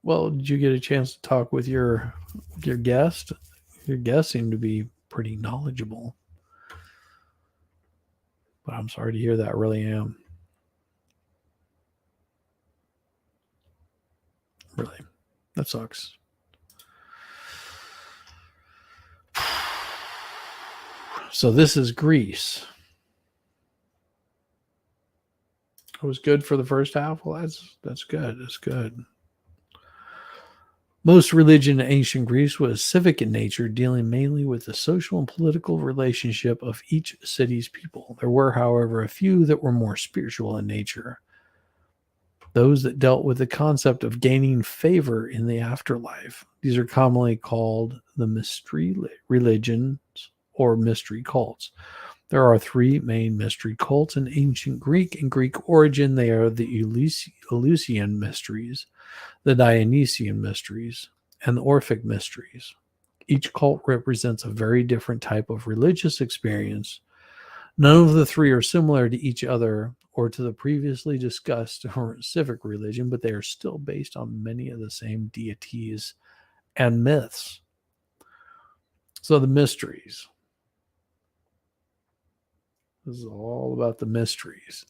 Well, did you get a chance to talk with your guest? Your guest seemed to be pretty knowledgeable. But I'm sorry to hear that. I really am. Really. That sucks. So this is Greece. It was good for the first half. Well, that's good. That's good. Most religion in ancient Greece was civic in nature, dealing mainly with the social and political relationship of each city's people. There were, however, a few that were more spiritual in nature. those that dealt with the concept of gaining favor in the afterlife. These are commonly called the mystery religions or mystery cults. There are three main mystery cults in ancient Greek and Greek origin. They are the Eleusinian mysteries, the Dionysian mysteries, and the Orphic mysteries. Each cult represents a very different type of religious experience. None of the three are similar to each other or to the previously discussed or civic religion, but they are still based on many of the same deities and myths. So the mysteries. This is all about the mysteries.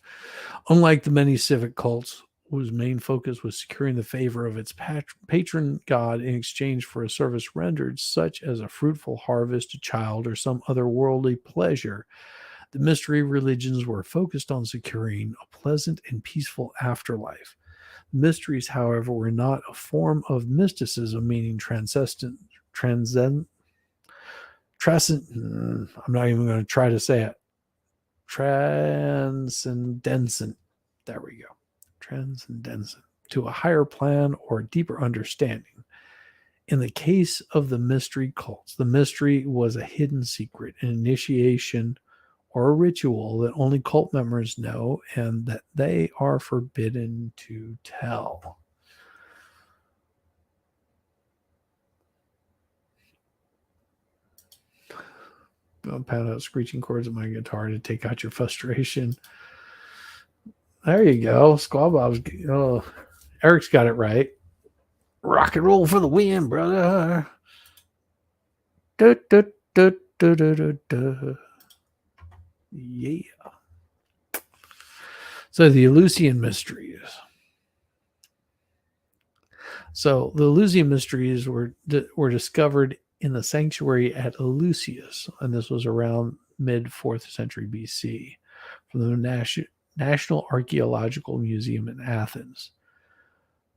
Unlike the many civic cults, whose main focus was securing the favor of its patron god in exchange for a service rendered, such as a fruitful harvest, a child, or some other worldly pleasure, the mystery religions were focused on securing a pleasant and peaceful afterlife. Mysteries, however, were not a form of mysticism, meaning I'm not even going to try to say it. Transcendent. There we go. Transcendent to a higher plan or deeper understanding. In the case of the mystery cults, the mystery was a hidden secret, an initiation, or a ritual that only cult members know and that they are forbidden to tell. I'll pound out screeching chords of my guitar to take out your frustration. There you go. Squall Bob's. Oh, Eric's got it right. Rock and roll for the win, brother. Du, du, du, du, du, du, du. Yeah. So the Eleusinian mysteries. So the Eleusinian mysteries were discovered in the sanctuary at Eleusis, and this was around mid 4th century BC, from the National Archaeological Museum in Athens.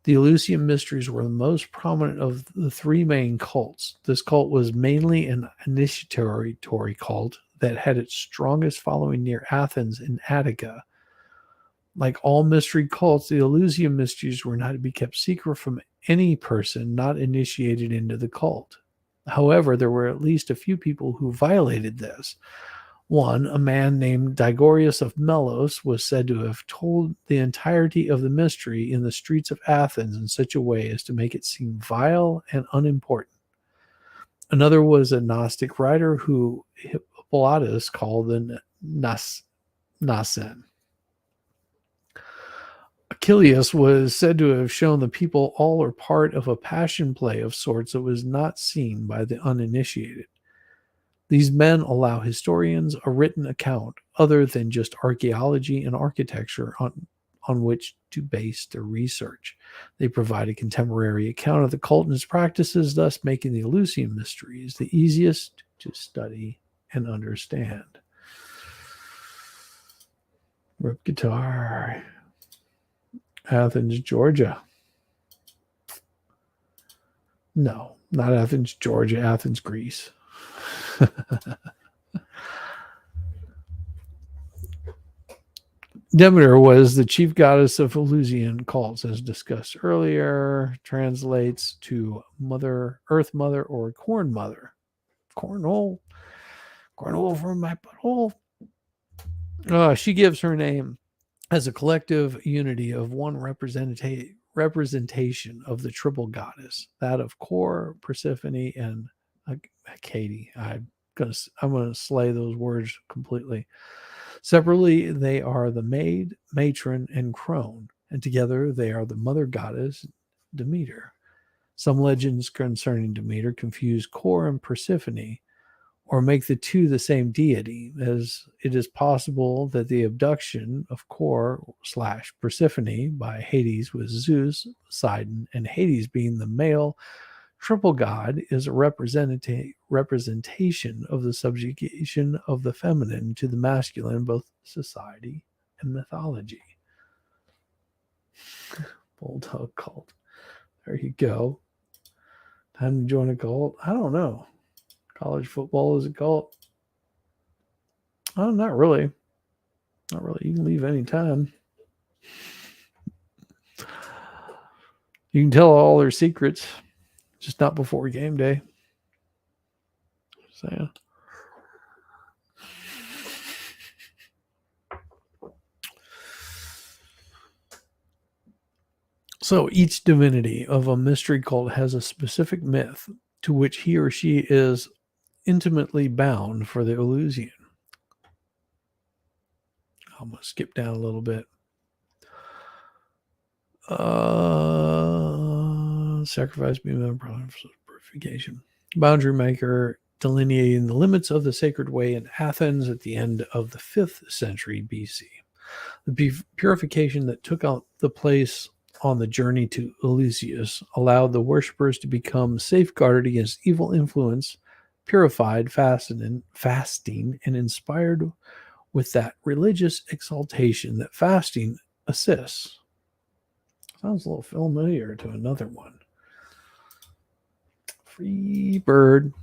The Eleusinian mysteries were the most prominent of the three main cults. This cult was mainly an initiatory cult that had its strongest following near Athens in Attica. Like all mystery cults, the Eleusinian mysteries were not to be kept secret from any person not initiated into the cult. However, there were at least a few people who violated this. One, a man named Digorius of Melos, was said to have told the entirety of the mystery in the streets of Athens in such a way as to make it seem vile and unimportant. Another was a Gnostic writer who Hippolytus called the Nasen. Achilles was said to have shown the people all or part of a passion play of sorts that was not seen by the uninitiated. These men allow historians a written account other than just archaeology and architecture on which to base their research. They provide a contemporary account of the cult and its practices, thus making the Eleusinian mysteries the easiest to study and understand. Rip guitar. Athens, Georgia. No, not Athens, Georgia, Athens, Greece. Demeter was the chief goddess of Eleusinian cults, as discussed earlier. Translates to mother, earth mother, or corn mother. Cornhole from my butthole. She gives her name as a collective unity of one representation of the triple goddess, that of Kor, Persephone, and Katie. I'm gonna slay those words completely. Separately, they are the maid, matron, and crone, and together they are the mother goddess Demeter. Some legends concerning Demeter confuse Kor and Persephone, or make the two the same deity, as it is possible that the abduction of Kor/Persephone by Hades with Zeus, Poseidon, and Hades being the male triple god is a representation of the subjugation of the feminine to the masculine in both society and mythology. Bulldog cult. There you go. Time to join a cult? I don't know. College football is a cult? Oh, not really. Not really. You can leave anytime. You can tell all their secrets, just not before game day. So, yeah. So each divinity of a mystery cult has a specific myth to which he or she is intimately bound for the illusion. I'm going to skip down a little bit. Sacrifice being purification. Boundary maker delineating the limits of the sacred way in Athens at the end of the 5th century BC. The purification that took out the place on the journey to Eleusis allowed the worshippers to become safeguarded against evil influence, purified, fasting, and inspired with that religious exaltation that fasting assists. Sounds a little familiar to another one. Free bird.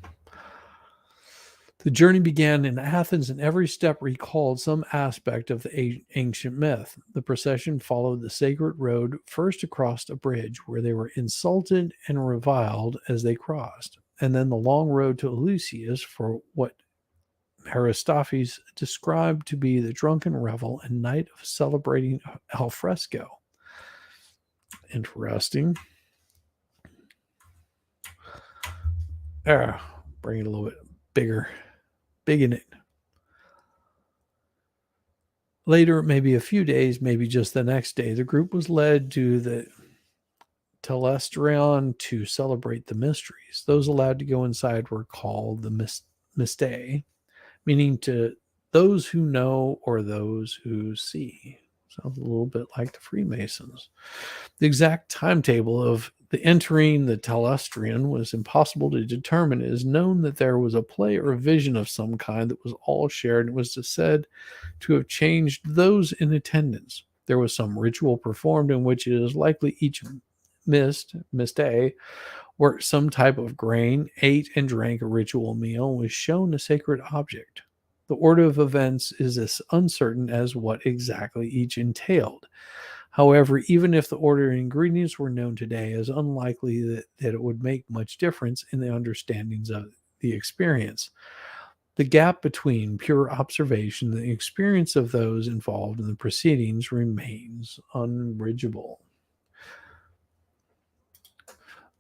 The journey began in Athens, and every step recalled some aspect of the ancient myth. The procession followed the sacred road first across a bridge where they were insulted and reviled as they crossed, and then the long road to Eleusis for what Aristophanes described to be the drunken revel and night of celebrating al fresco. Interesting. Bring it a little bit bigger. Big in it. Later, maybe a few days, maybe just the next day, the group was led to the Telestron to celebrate the mysteries. Those allowed to go inside were called the Mystae, meaning to those who know or those who see. Sounds a little bit like the Freemasons. The exact timetable of the entering the Telestrian was impossible to determine. It is known that there was a play or a vision of some kind that was all shared and was said to have changed those in attendance. There was some ritual performed in which it is likely each Mystae worked some type of grain, ate and drank a ritual meal, and was shown a sacred object. The order of events is as uncertain as what exactly each entailed. However, even if the order and ingredients were known today, it is unlikely that it would make much difference in the understandings of the experience. The gap between pure observation and the experience of those involved in the proceedings remains unbridgeable.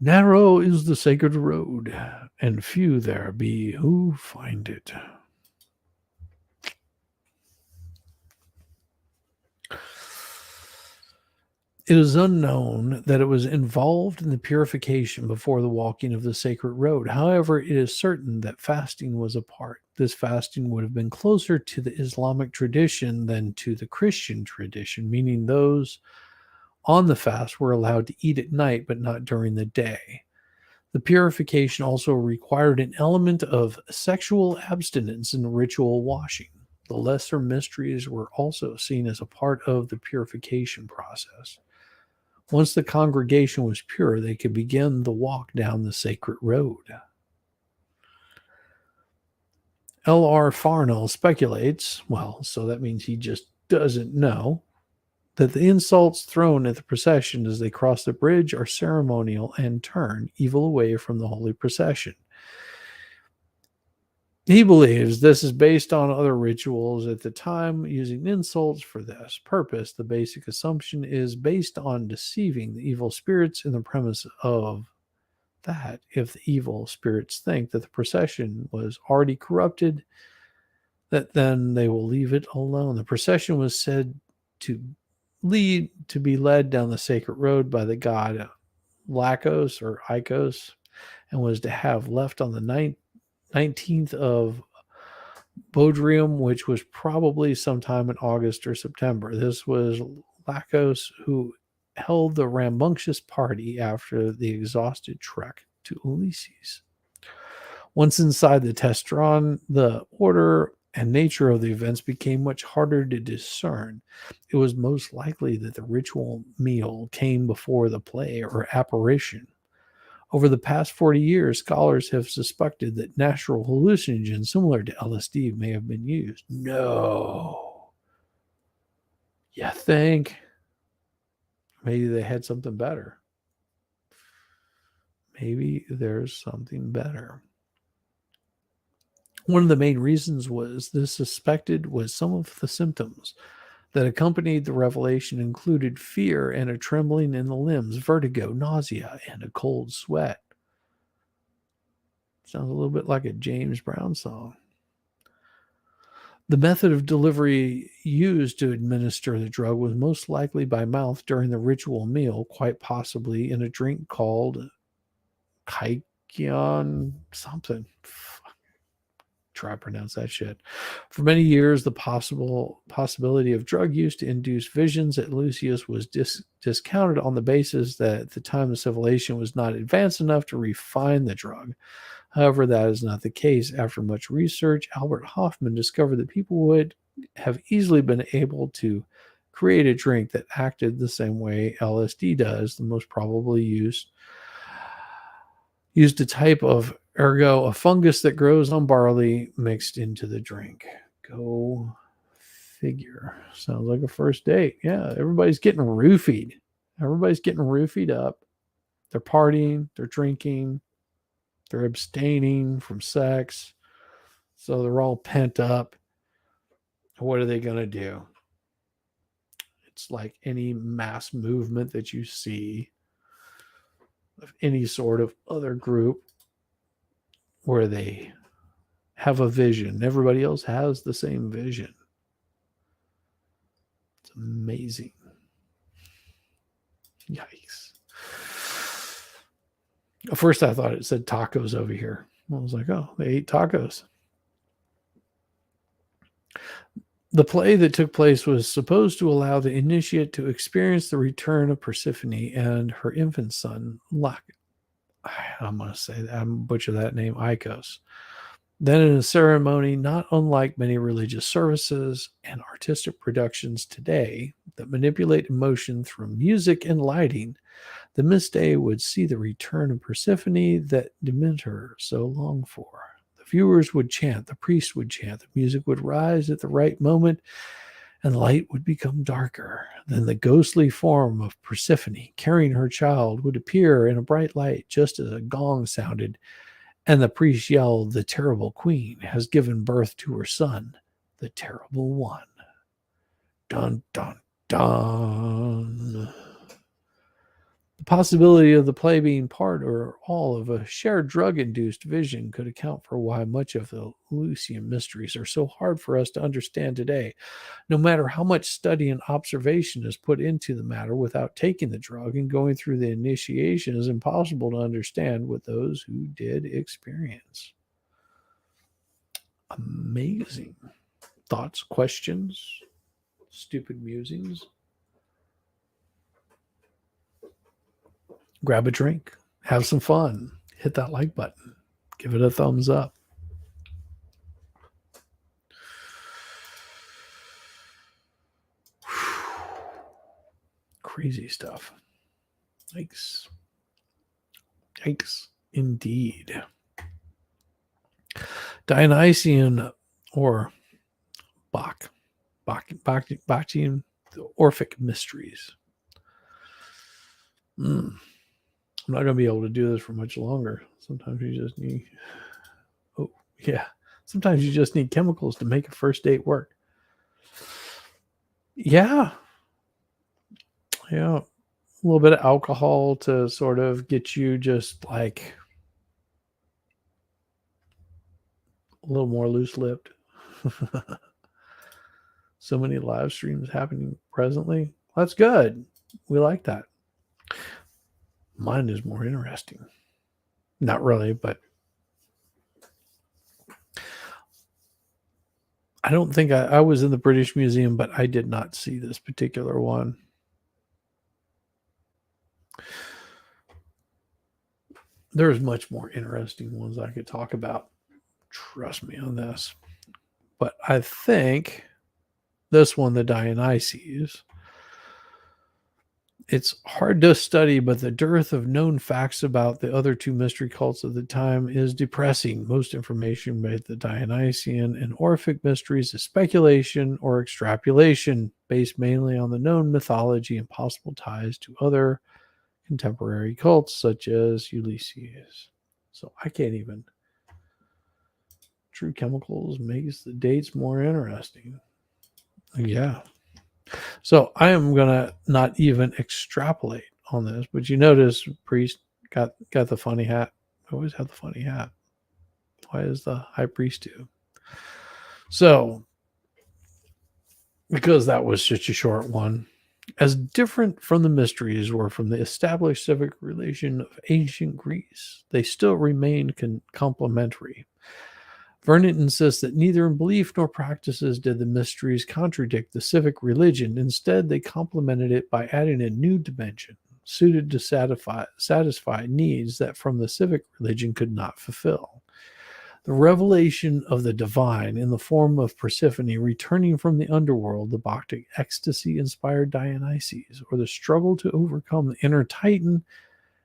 Narrow is the sacred road, and few there be who find it. It is unknown that it was involved in the purification before the walking of the sacred road. However, it is certain that fasting was a part. This fasting would have been closer to the Islamic tradition than to the Christian tradition, meaning those on the fast were allowed to eat at night but not during the day. The purification also required an element of sexual abstinence and ritual washing. The lesser mysteries were also seen as a part of the purification process. Once the congregation was pure, they could begin the walk down the sacred road. L.R. Farnell speculates, well, so that means he just doesn't know, that the insults thrown at the procession as they cross the bridge are ceremonial and turn evil away from the holy procession. He believes this is based on other rituals at the time using insults for this purpose. The basic assumption is based on deceiving the evil spirits in the premise of that if the evil spirits think that the procession was already corrupted, that then they will leave it alone. The procession was said to be led down the sacred road by the god Lacos or Icos, and was to have left on the 19th of Bodrium, which was probably sometime in August or September. This was Lacos who held the rambunctious party after the exhausted trek to Ulysses. Once inside the Testron, the order and nature of the events became much harder to discern. It was most likely that the ritual meal came before the play or apparition. Over the past 40 years, scholars have suspected that natural hallucinogens similar to LSD may have been used. No. You think? Maybe they had something better. maybe there's something better. One of the main reasons was this suspected was some of the symptoms that accompanied the revelation included fear and a trembling in the limbs, vertigo, nausea, and a cold sweat. Sounds a little bit like a James Brown song. The method of delivery used to administer the drug was most likely by mouth during the ritual meal, quite possibly in a drink called kaikion something. Try to pronounce that shit. For many years, the possibility of drug use to induce visions at Lucius was discounted on the basis that at the time the civilization was not advanced enough to refine the drug. However, that is not the case. After much research, Albert Hoffman discovered that people would have easily been able to create a drink that acted the same way LSD does. The most probably used a type of ergo, a fungus that grows on barley mixed into the drink. Go figure. Sounds like a first date. Yeah, everybody's getting roofied. Everybody's getting roofied up. They're partying, they're drinking, they're abstaining from sex. So they're all pent up. What are they going to do? It's like any mass movement that you see of any sort of other group where they have a vision. Everybody else has the same vision. It's amazing. Yikes. At first I thought it said tacos over here. I was like, oh, they ate tacos. The play that took place was supposed to allow the initiate to experience the return of Persephone and her infant son, I'm going to say that, I'm butcher that name, Icos. Then in a ceremony not unlike many religious services and artistic productions today that manipulate emotion through music and lighting, the Mystay would see the return of Persephone that Demeter so longed for. The viewers would chant, the priest would chant, the music would rise at the right moment, and light would become darker. Then the ghostly form of Persephone carrying her child would appear in a bright light just as a gong sounded, and the priest yelled, "The terrible queen has given birth to her son, the terrible one." Dun, dun, dun. The possibility of the play being part or all of a shared drug-induced vision could account for why much of the Lucian mysteries are so hard for us to understand today. No matter how much study and observation is put into the matter, without taking the drug and going through the initiation is impossible to understand what those who did experience. Amazing. Thoughts, questions, stupid musings? Grab a drink, have some fun, hit that like button, give it a thumbs up. Crazy stuff. Yikes. Yikes, indeed. Dionysian or Bacchian, the Orphic mysteries. I'm not going to be able to do this for much longer. Sometimes you just need, sometimes you just need chemicals to make a first date work. Yeah. A little bit of alcohol to sort of get you just like a little more loose-lipped. So many live streams happening presently. That's good. We like that. Mine is more interesting. Not really, but I don't think I was in the British Museum, but I did not see this particular one. There's much more interesting ones I could talk about. Trust me on this. But I think this one, the Dionysies, it's hard to study, but the dearth of known facts about the other two mystery cults of the time is depressing. Most information about the Dionysian and Orphic mysteries is speculation or extrapolation, based mainly on the known mythology and possible ties to other contemporary cults such as Ulysses. So I can't even. True chemicals makes the dates more interesting. Yeah. So I am gonna not even extrapolate on this, but you notice priest got the funny hat. Always have the funny hat. Why is the high priest do? So because that was such a short one, as different from the mysteries were from the established civic religion of ancient Greece, they still remained complementary. Vernon insists that neither in belief nor practices did the mysteries contradict the civic religion. Instead, they complemented it by adding a new dimension suited to satisfy needs that from the civic religion could not fulfill. The revelation of the divine in the form of Persephone returning from the underworld, the Bacchic ecstasy inspired Dionysus, or the struggle to overcome the inner Titan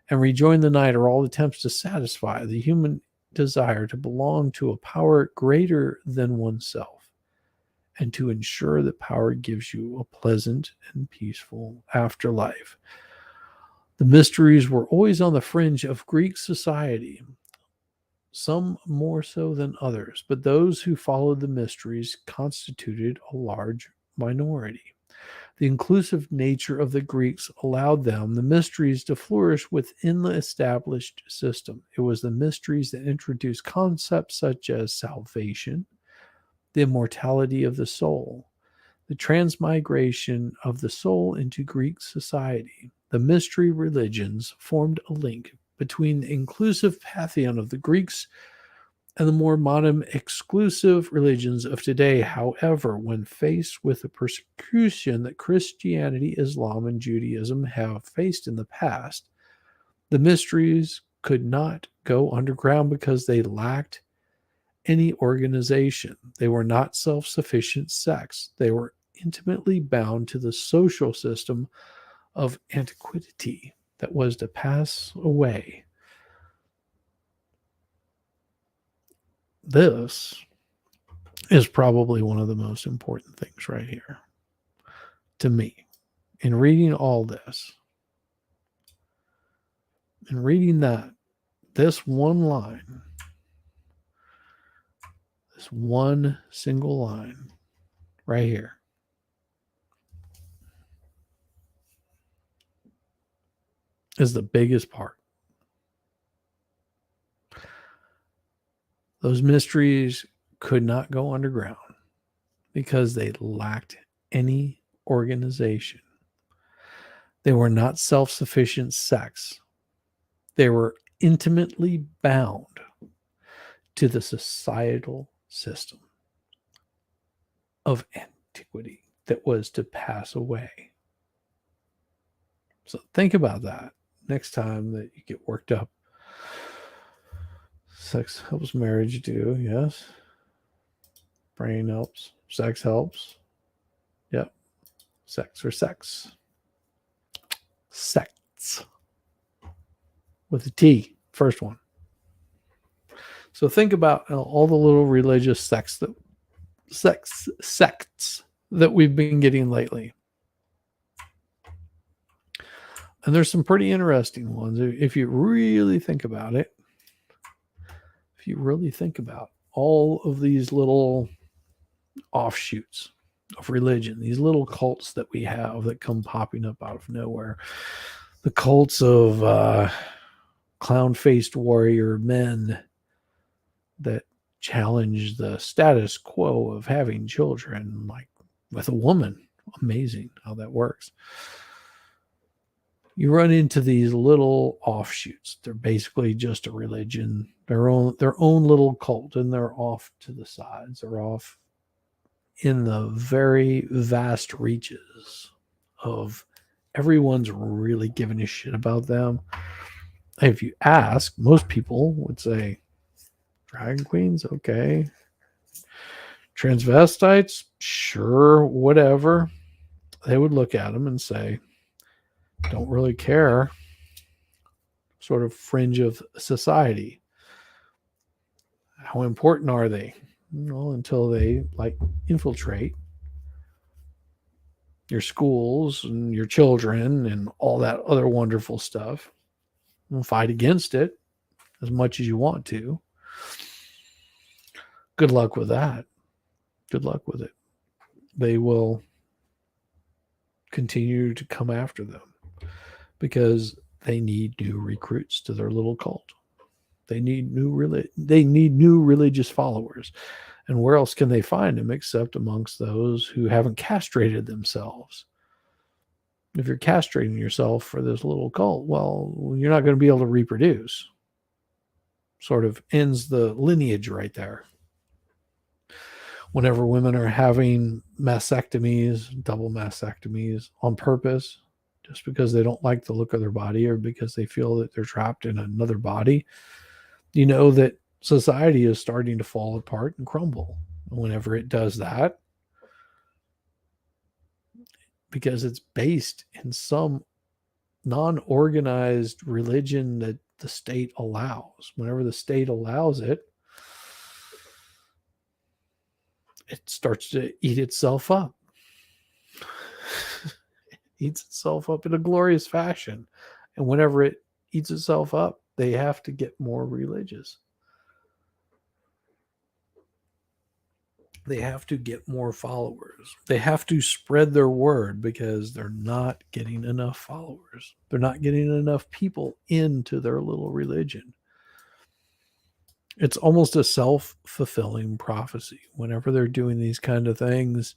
and rejoin the night are all attempts to satisfy the human desire to belong to a power greater than oneself and to ensure that power gives you a pleasant and peaceful afterlife. The mysteries were always on the fringe of Greek society, some more so than others, but those who followed the mysteries constituted a large minority. The inclusive nature of the Greeks allowed them, the mysteries, to flourish within the established system. It was the mysteries that introduced concepts such as salvation, the immortality of the soul, the transmigration of the soul into Greek society. The mystery religions formed a link between the inclusive pantheon of the Greeks and the more modern exclusive religions of today. However, when faced with the persecution that Christianity, Islam, and Judaism have faced in the past, the mysteries could not go underground because they lacked any organization. They were not self sufficient sects. They were intimately bound to the social system of antiquity that was to pass away. This is probably one of the most important things right here to me in reading all this, in reading that, this one line, this one single line right here is the biggest part. Those mysteries could not go underground because they lacked any organization. They were not self sufficient sects. They were intimately bound to the societal system of antiquity that was to pass away. So think about that next time that you get worked up. Sex helps marriage do, yes. Brain helps. Sex helps. Yep. Sex or sex. Sects. With a T, first one. So think about all the little religious sects that we've been getting lately. And there's some pretty interesting ones if you really think about it. If you really think about all of these little offshoots of religion, these little cults that we have that come popping up out of nowhere. The cults of clown-faced warrior men that challenge the status quo of having children, like with a woman. Amazing how that works. You run into these little offshoots. They're basically just a religion, their own little cult, and they're off to the sides. They're off in the very vast reaches of everyone's really giving a shit about them. If you ask, most people would say, drag queens, okay. Transvestites, sure, whatever. They would look at them and say, don't really care. Sort of fringe of society. How important are they? Well, until they like infiltrate your schools and your children and all that other wonderful stuff. And fight against it as much as you want to. Good luck with that. Good luck with it. They will continue to come after them because they need new recruits to their little cult. They need new religious followers. And where else can they find them except amongst those who haven't castrated themselves? If you're castrating yourself for this little cult, well, you're not going to be able to reproduce. Sort of ends the lineage right there. Whenever women are having mastectomies, double mastectomies on purpose, just because they don't like the look of their body or because they feel that they're trapped in another body, you know that society is starting to fall apart and crumble. Whenever it does that, because it's based in some non-organized religion that the state allows. Whenever the state allows it, it starts to eat itself up. It eats itself up in a glorious fashion. And whenever it eats itself up, they have to get more religious. They have to get more followers. They have to spread their word because they're not getting enough followers. They're not getting enough people into their little religion. It's almost a self-fulfilling prophecy. Whenever they're doing these kind of things,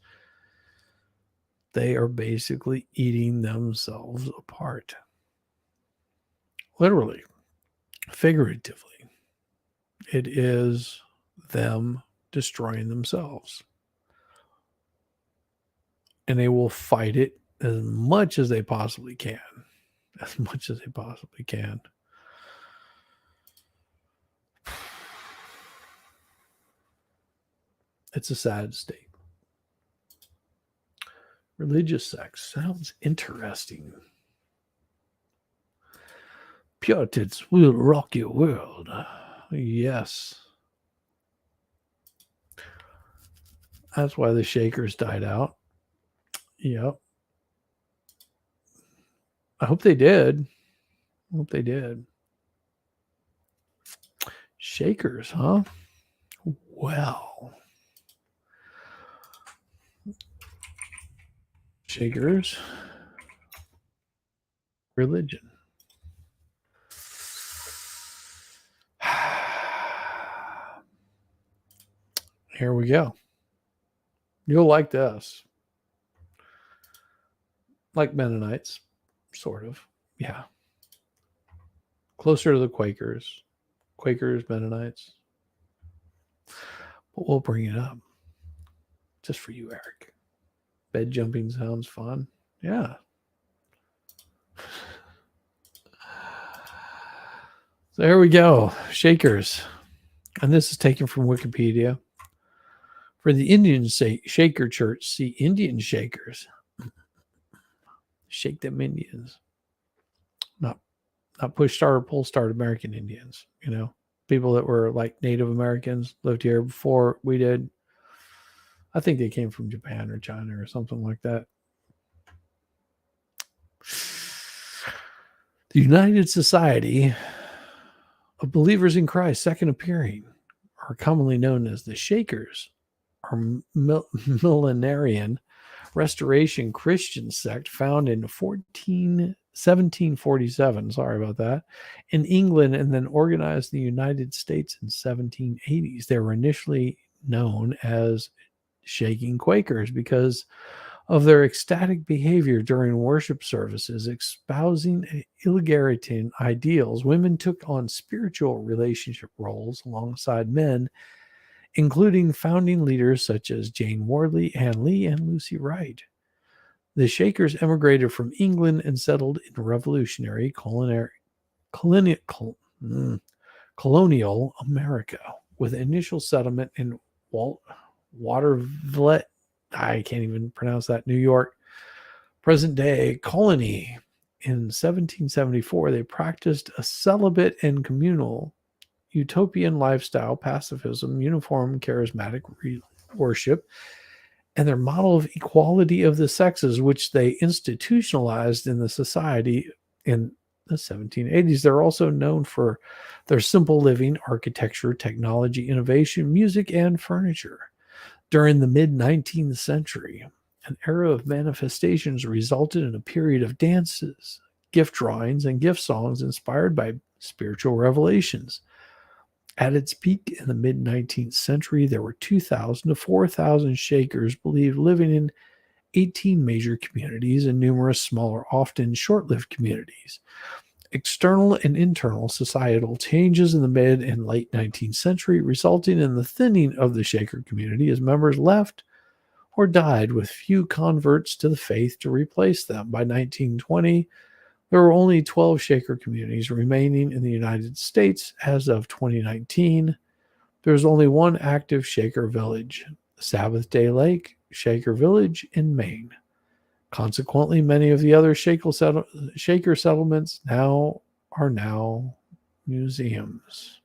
they are basically eating themselves apart. Literally, figuratively. It is them destroying themselves. And they will fight it as much as they possibly can. As much as they possibly can. It's a sad state. Religious sex sounds interesting. Puritans will rock your world. Yes. That's why the Shakers died out. Yep. I hope they did. I hope they did. Shakers, huh? Well. Shakers. Religion. Here we go. You'll like this. Like Mennonites, sort of. Yeah. Closer to the Quakers. Quakers, Mennonites. But we'll bring it up. Just for you, Eric. Bed jumping sounds fun. Yeah. So here we go. Shakers. And this is taken from Wikipedia. For the Indian Shaker Church, see Indian Shakers. Shake them Indians. Not push start or pull start American Indians, you know. People that were like Native Americans, lived here before we did. I think they came from Japan or China or something like that. The United Society of Believers in Christ, second appearing, are commonly known as the Shakers, are millenarian Restoration Christian sect found in 1747, sorry about that, in England, and then organized in the United States in 1780s. They were initially known as Shaking Quakers because of their ecstatic behavior during worship services, espousing egalitarian ideals. Women took on spiritual relationship roles alongside men, including founding leaders such as Jane Wardley, Anne Lee, and Lucy Wright. The Shakers emigrated from England and settled in revolutionary colonial America, with initial settlement in Waterville, I can't even pronounce that, New York, present day colony. In 1774, they practiced a celibate and communal utopian lifestyle, pacifism, uniform charismatic worship, and their model of equality of the sexes, which they institutionalized in the society in the 1780s. They're also known for their simple living, architecture, technology, innovation, music, and furniture. During the mid 19th century, an era of manifestations resulted in a period of dances, gift drawings, and gift songs inspired by spiritual revelations. At its peak in the mid 19th century, there were 2,000 to 4,000 Shakers believed living in 18 major communities and numerous smaller, often short lived communities. External and internal societal changes in the mid and late 19th century resulting in the thinning of the Shaker community as members left or died with few converts to the faith to replace them. By 1920, there were only 12 Shaker communities remaining in the United States. As of 2019, there is only one active Shaker village, Sabbath Day Lake, Shaker Village in Maine. Consequently, many of the other Shaker settlements are now museums.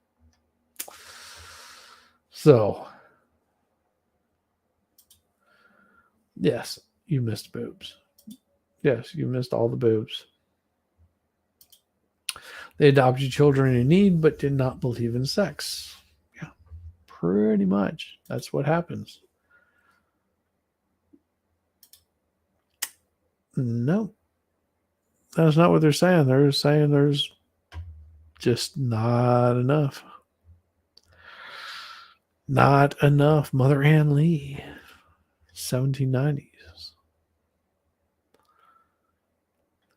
So, yes, you missed boobs. Yes, you missed all the boobs. They adopted children in need, but did not believe in sex. Yeah, pretty much. That's what happens. No, that's not what they're saying. They're saying there's just not enough. Not enough. Mother Ann Lee, 1790s.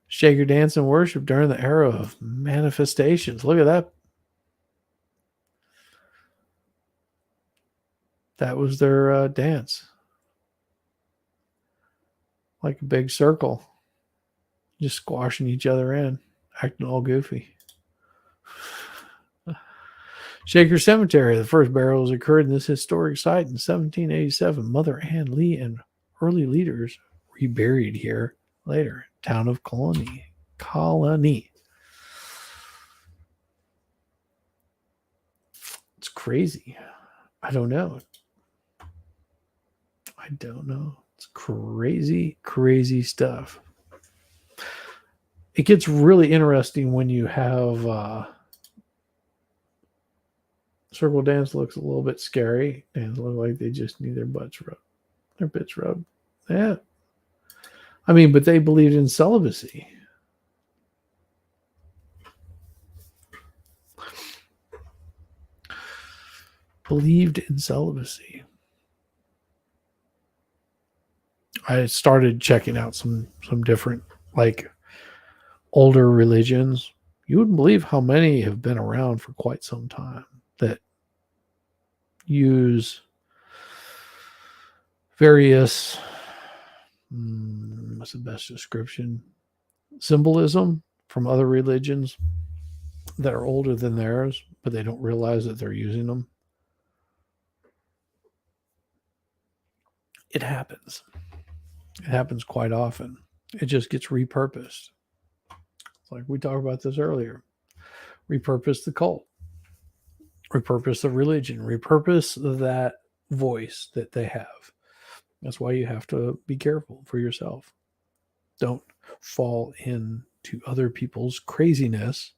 Shaker dance and worship during the era of manifestations. Look at that. That was their dance. Like a big circle. Just squashing each other in. Acting all goofy. Shaker Cemetery. The first burials occurred in this historic site in 1787. Mother Ann Lee and early leaders reburied here later. Town of Colony. It's crazy. I don't know. It's crazy, crazy stuff. It gets really interesting when you have circle dance looks a little bit scary and look like they just need their bits rubbed. Yeah. I mean, but they believed in celibacy. I started checking out some different like older religions. You wouldn't believe how many have been around for quite some time that use various what's the best description? Symbolism from other religions that are older than theirs, but they don't realize that they're using them. It happens. It happens quite often. It just gets repurposed. It's like we talked about this earlier. Repurpose the cult, repurpose the religion, repurpose that voice that they have. That's why you have to be careful for yourself. Don't fall into other people's craziness.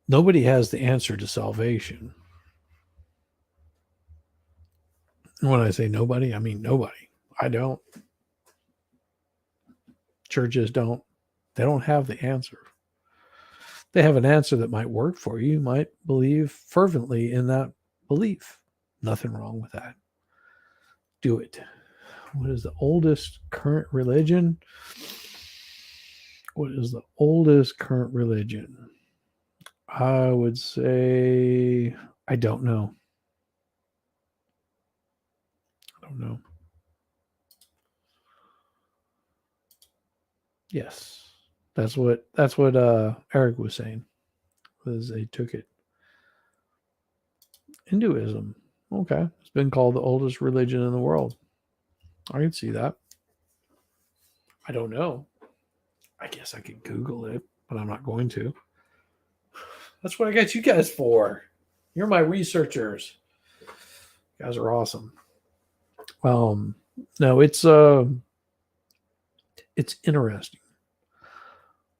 Nobody has the answer to salvation. And when I say nobody, I mean nobody. I don't. Churches don't. They don't have the answer. They have an answer that might work for you. You might believe fervently in that belief. Nothing wrong with that. Do it. What is the oldest current religion? What is the oldest current religion? I would say I don't know. I don't know. Yes. That's what Eric was saying. Was they took it. Hinduism. Okay. It's been called the oldest religion in the world. I can see that. I don't know. I guess I could Google it, but I'm not going to. That's what I got you guys for. You're my researchers. You guys are awesome. Um, no, it's interesting.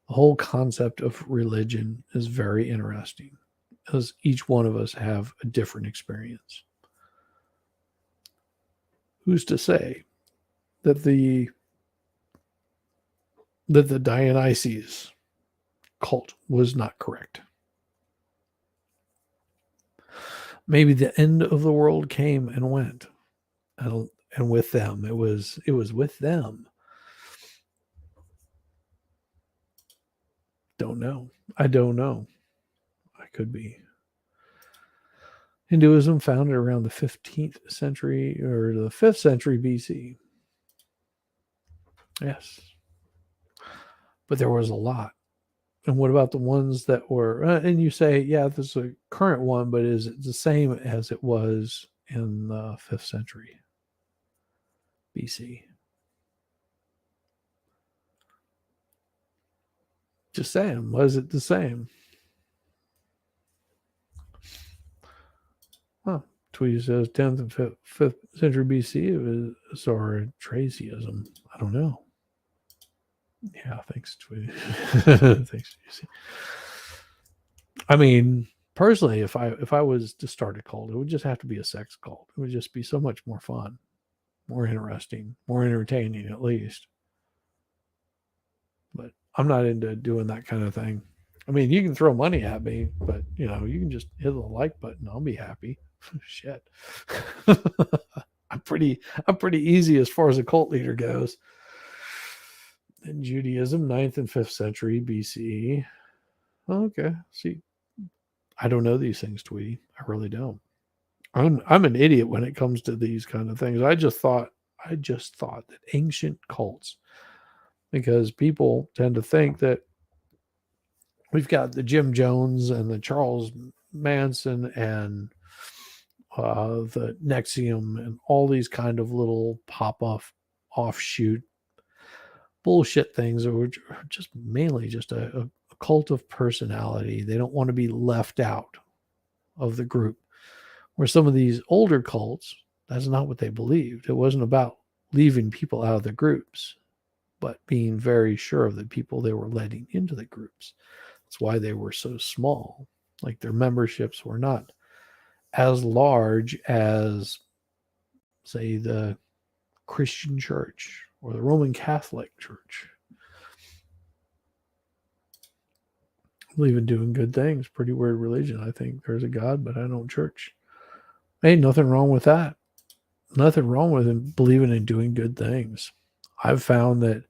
The whole concept of religion is very interesting, because each one of us have a different experience. Who's to say that the Dionysus cult was not correct? Maybe the end of the world came and went, and with them it was with them. Don't know. I don't know. I could be. Hinduism founded around the 15th century or the 5th century BC. Yes, but there was a lot. And what about the ones that were? And you say, yeah, this is a current one, but is it the same as it was in the 5th century BC? Just saying, was it the same? Huh. Tweety says 10th and 5th century BC, it was Zoroastrianism. I don't know. Yeah, thanks, Tweety. Thanks, Tweety. I mean, personally, if I was to start a cult, it would just have to be a sex cult. It would just be so much more fun, more interesting, more entertaining, at least. But I'm not into doing that kind of thing. I mean, you can throw money at me, but you can just hit the like button. I'll be happy. Shit. I'm pretty easy as far as a cult leader goes. In Judaism, 9th and 5th century BCE. Okay. See, I don't know these things, Tweety. I really don't. I'm an idiot when it comes to these kind of things. I just thought that ancient cults, because people tend to think that we've got the Jim Jones and the Charles Manson and the Nexium and all these kind of little pop-off offshoot bullshit things, which are just mainly just a cult of personality. They don't want to be left out of the group. Where some of these older cults, that's not what they believed. It wasn't about leaving people out of the groups, but being very sure of the people they were letting into the groups. That's why they were so small. Like their memberships were not as large as, say, the Christian church or the Roman Catholic church. I believe in doing good things. Pretty weird religion. I think there's a God, but I don't church. Ain't nothing wrong with that. Nothing wrong with believing in doing good things. I've found that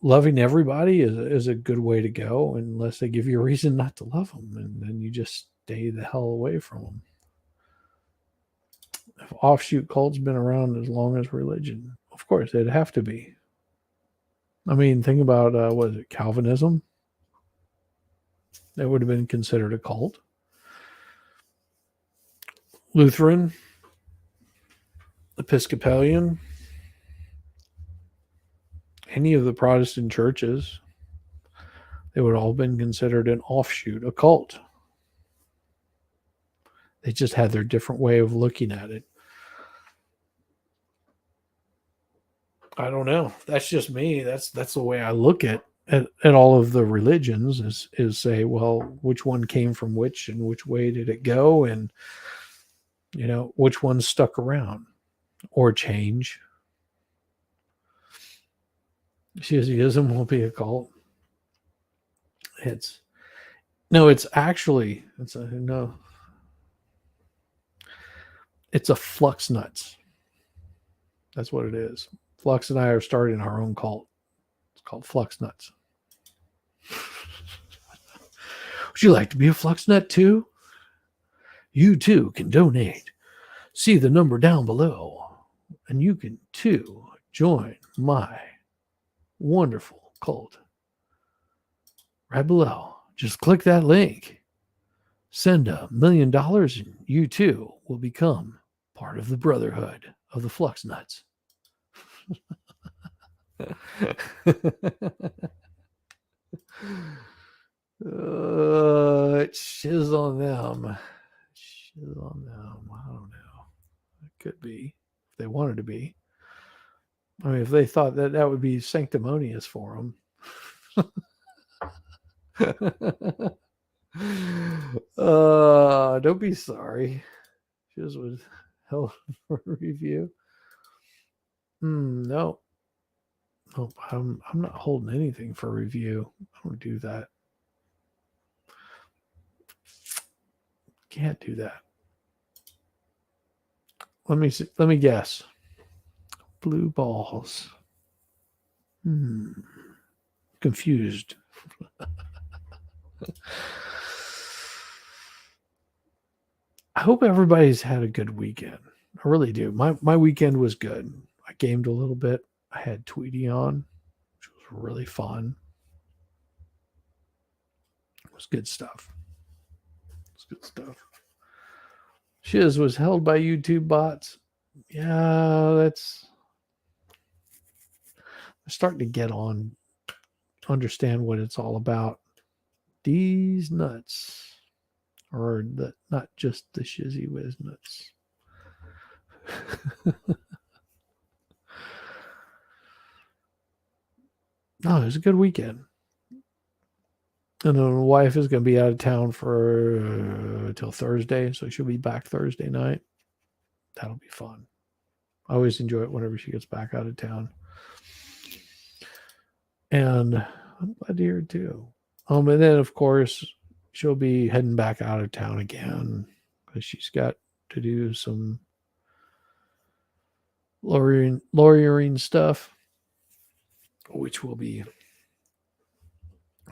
loving everybody is a good way to go, unless they give you a reason not to love them, and then you just stay the hell away from them. If offshoot cults been around as long as religion, of course it'd have to be. I mean, think about what is it, Calvinism? That would have been considered a cult. Lutheran, Episcopalian, any of the Protestant churches, they would all have been considered an offshoot, a cult. They just had their different way of looking at it. I don't know. That's just me. That's the way I look at all of the religions is say, well, which one came from which and which way did it go, and which one stuck around or change. Judaism won't be a cult. It's no, it's actually it's a no. It's a flux nuts. That's what it is. Flux and I are starting our own cult. It's called Flux Nuts. Would you like to be a Flux Nut too? You too can donate. See the number down below, and you can too join my wonderful cult. Right below. Just click that link. Send $1 million, and you too will become part of the brotherhood of the Flux Nuts. It's shiz on them. Shiz on them. I don't know. could be if they wanted to be. I mean, if they thought that that would be sanctimonious for them. Don't be sorry. She just was held for a review. No, nope. I'm not holding anything for review. I don't do that. Can't do that. Let me see. Let me guess. Blue balls. Confused. I hope everybody's had a good weekend. I really do. My weekend was good. I gamed a little bit. I had Tweety on, which was really fun. It was good stuff. It's good stuff. Shiz was held by YouTube bots. Yeah, that's I'm starting to get on, understand what it's all about. These nuts, or not just the shizzy whiz nuts. No, it was a good weekend. And then my wife is going to be out of town for till Thursday, so she'll be back Thursday night. That'll be fun. I always enjoy it whenever she gets back out of town. And I'm glad to hear it too. And then of course she'll be heading back out of town again because she's got to do some lawyering stuff, which will be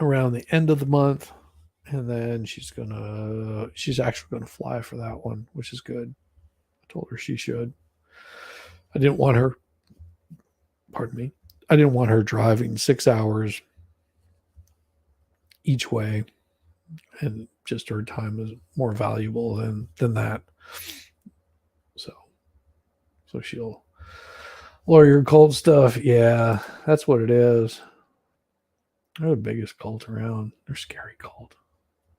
around the end of the month. And then she's actually gonna fly for that one, which is good. I told her she should. I didn't want her, pardon me, I didn't want her driving 6 hours each way, and just her time is more valuable than that. So she'll lawyer cult stuff. Yeah, that's what it is. They're the biggest cult around. They're scary cult.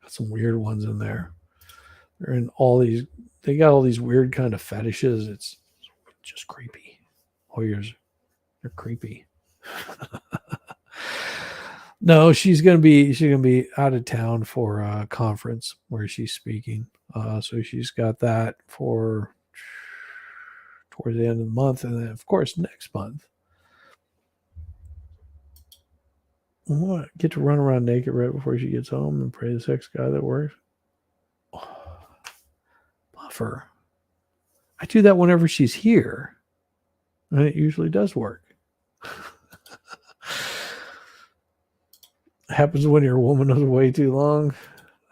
Got some weird ones in there. They're in all these. They got all these weird kind of fetishes. It's just creepy. Lawyers, they're creepy. No, she's gonna be out of town for a conference where she's speaking. So she's got that for towards the end of the month, and then of course next month, what, get to run around naked right before she gets home and pray the sex guy that works. Oh, buffer. I do that whenever she's here, and it usually does work. Happens when your woman is away too long.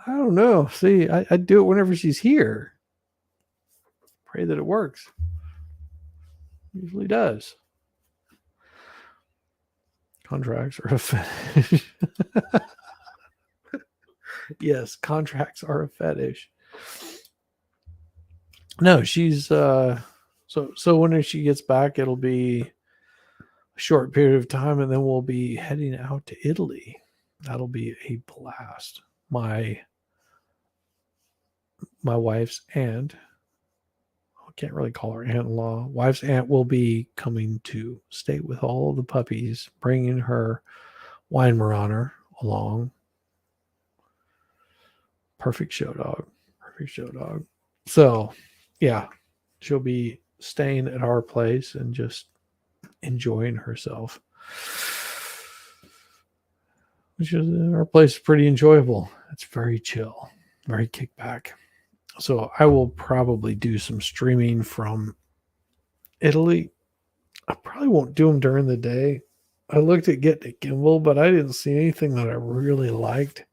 I don't know. See, I do it whenever she's here. Pray that it works. Usually does. Contracts are a fetish. Yes, contracts are a fetish. No, she's so when she gets back, it'll be a short period of time, and then we'll be heading out to Italy. That'll be a blast. My wife's aunt, I can't really call her aunt-in-law. Wife's aunt will be coming to stay with all of the puppies, bringing her Weimaraner along. Perfect show dog. Perfect show dog. So, yeah, she'll be staying at our place and just enjoying herself. Which is, our place is pretty enjoyable. It's very chill, very kickback. So I will probably do some streaming from Italy. I probably won't do them during the day. I looked at getting a gimbal, but I didn't see anything that I really liked.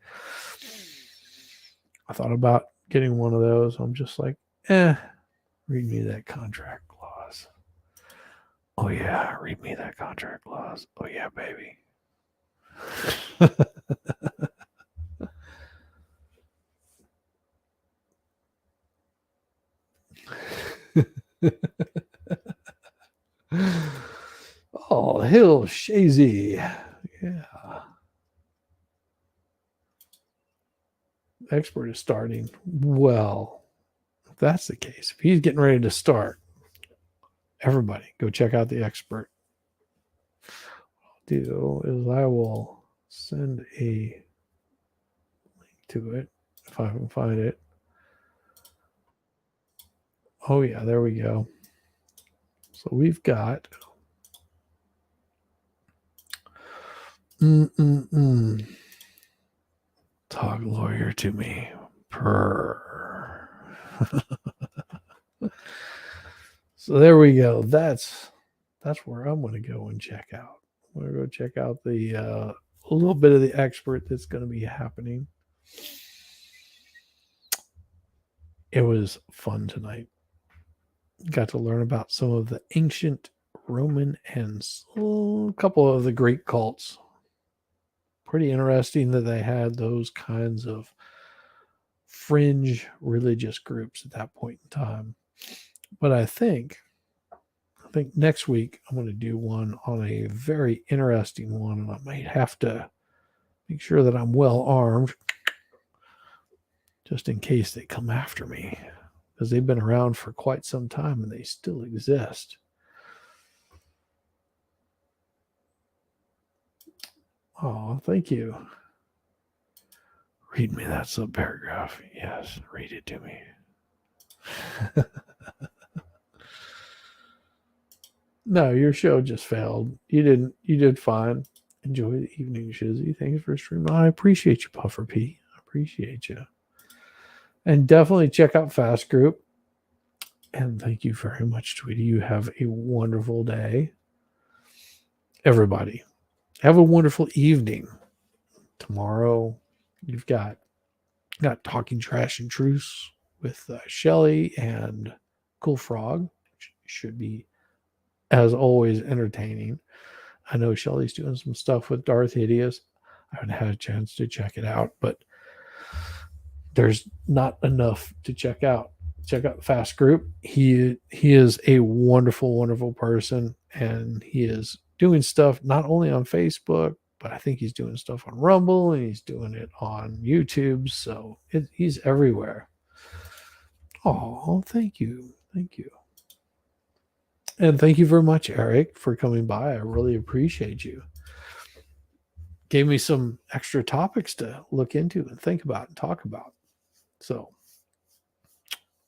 I thought about getting one of those. I'm just like, read me that contract clause. Oh yeah, read me that contract clause. Oh yeah, baby. Oh, Hill Shazy. Yeah. Expert is starting. Well, if that's the case, if he's getting ready to start, Everybody, go check out the expert. What I'll do is I will send a link to it if I can find it. Oh, yeah, there we go. So we've got talk lawyer to me. Purr. So there we go. That's where I'm going to go and check out. I'm going to go check out the a little bit of the expert that's going to be happening. It was fun tonight. Got to learn about some of the ancient Roman and a couple of the Greek cults. Pretty interesting that they had those kinds of fringe religious groups at that point in time. But I think next week I'm going to do one on a very interesting one, and I might have to make sure that I'm well armed just in case they come after me, because they've been around for quite some time and they still exist. Oh, thank you. Read me that subparagraph. Yes, read it to me. No, your show just failed. You did fine. Enjoy the evening, Shizzy. Thanks for streaming. I appreciate you, Puffer P. I appreciate you. And definitely check out Fast Group. And thank you very much, Tweety. You have a wonderful day. Everybody, have a wonderful evening. Tomorrow, you've got Talking Trash and Truce with Shelly and Cool Frog, which should be, as always, entertaining. I know Shelly's doing some stuff with Darth Hideous. I haven't had a chance to check it out, but there's not enough to check out. Check out Fast Group. He is a wonderful, wonderful person, and he is doing stuff not only on Facebook, but I think he's doing stuff on Rumble, and he's doing it on YouTube. So he's everywhere. Oh, thank you. Thank you. And thank you very much, Eric, for coming by. I really appreciate you. Gave me some extra topics to look into and think about and talk about. So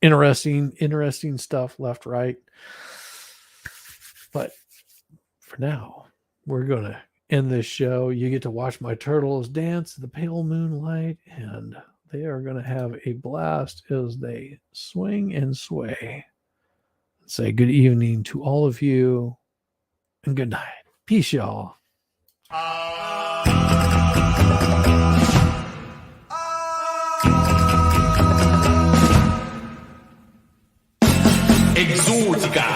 interesting stuff left, right. But for now, we're going to end this show. You get to watch my turtles dance in the pale moonlight, and they are going to have a blast as they swing and sway. Say good evening to all of you, and good night. Peace, y'all. Exótica.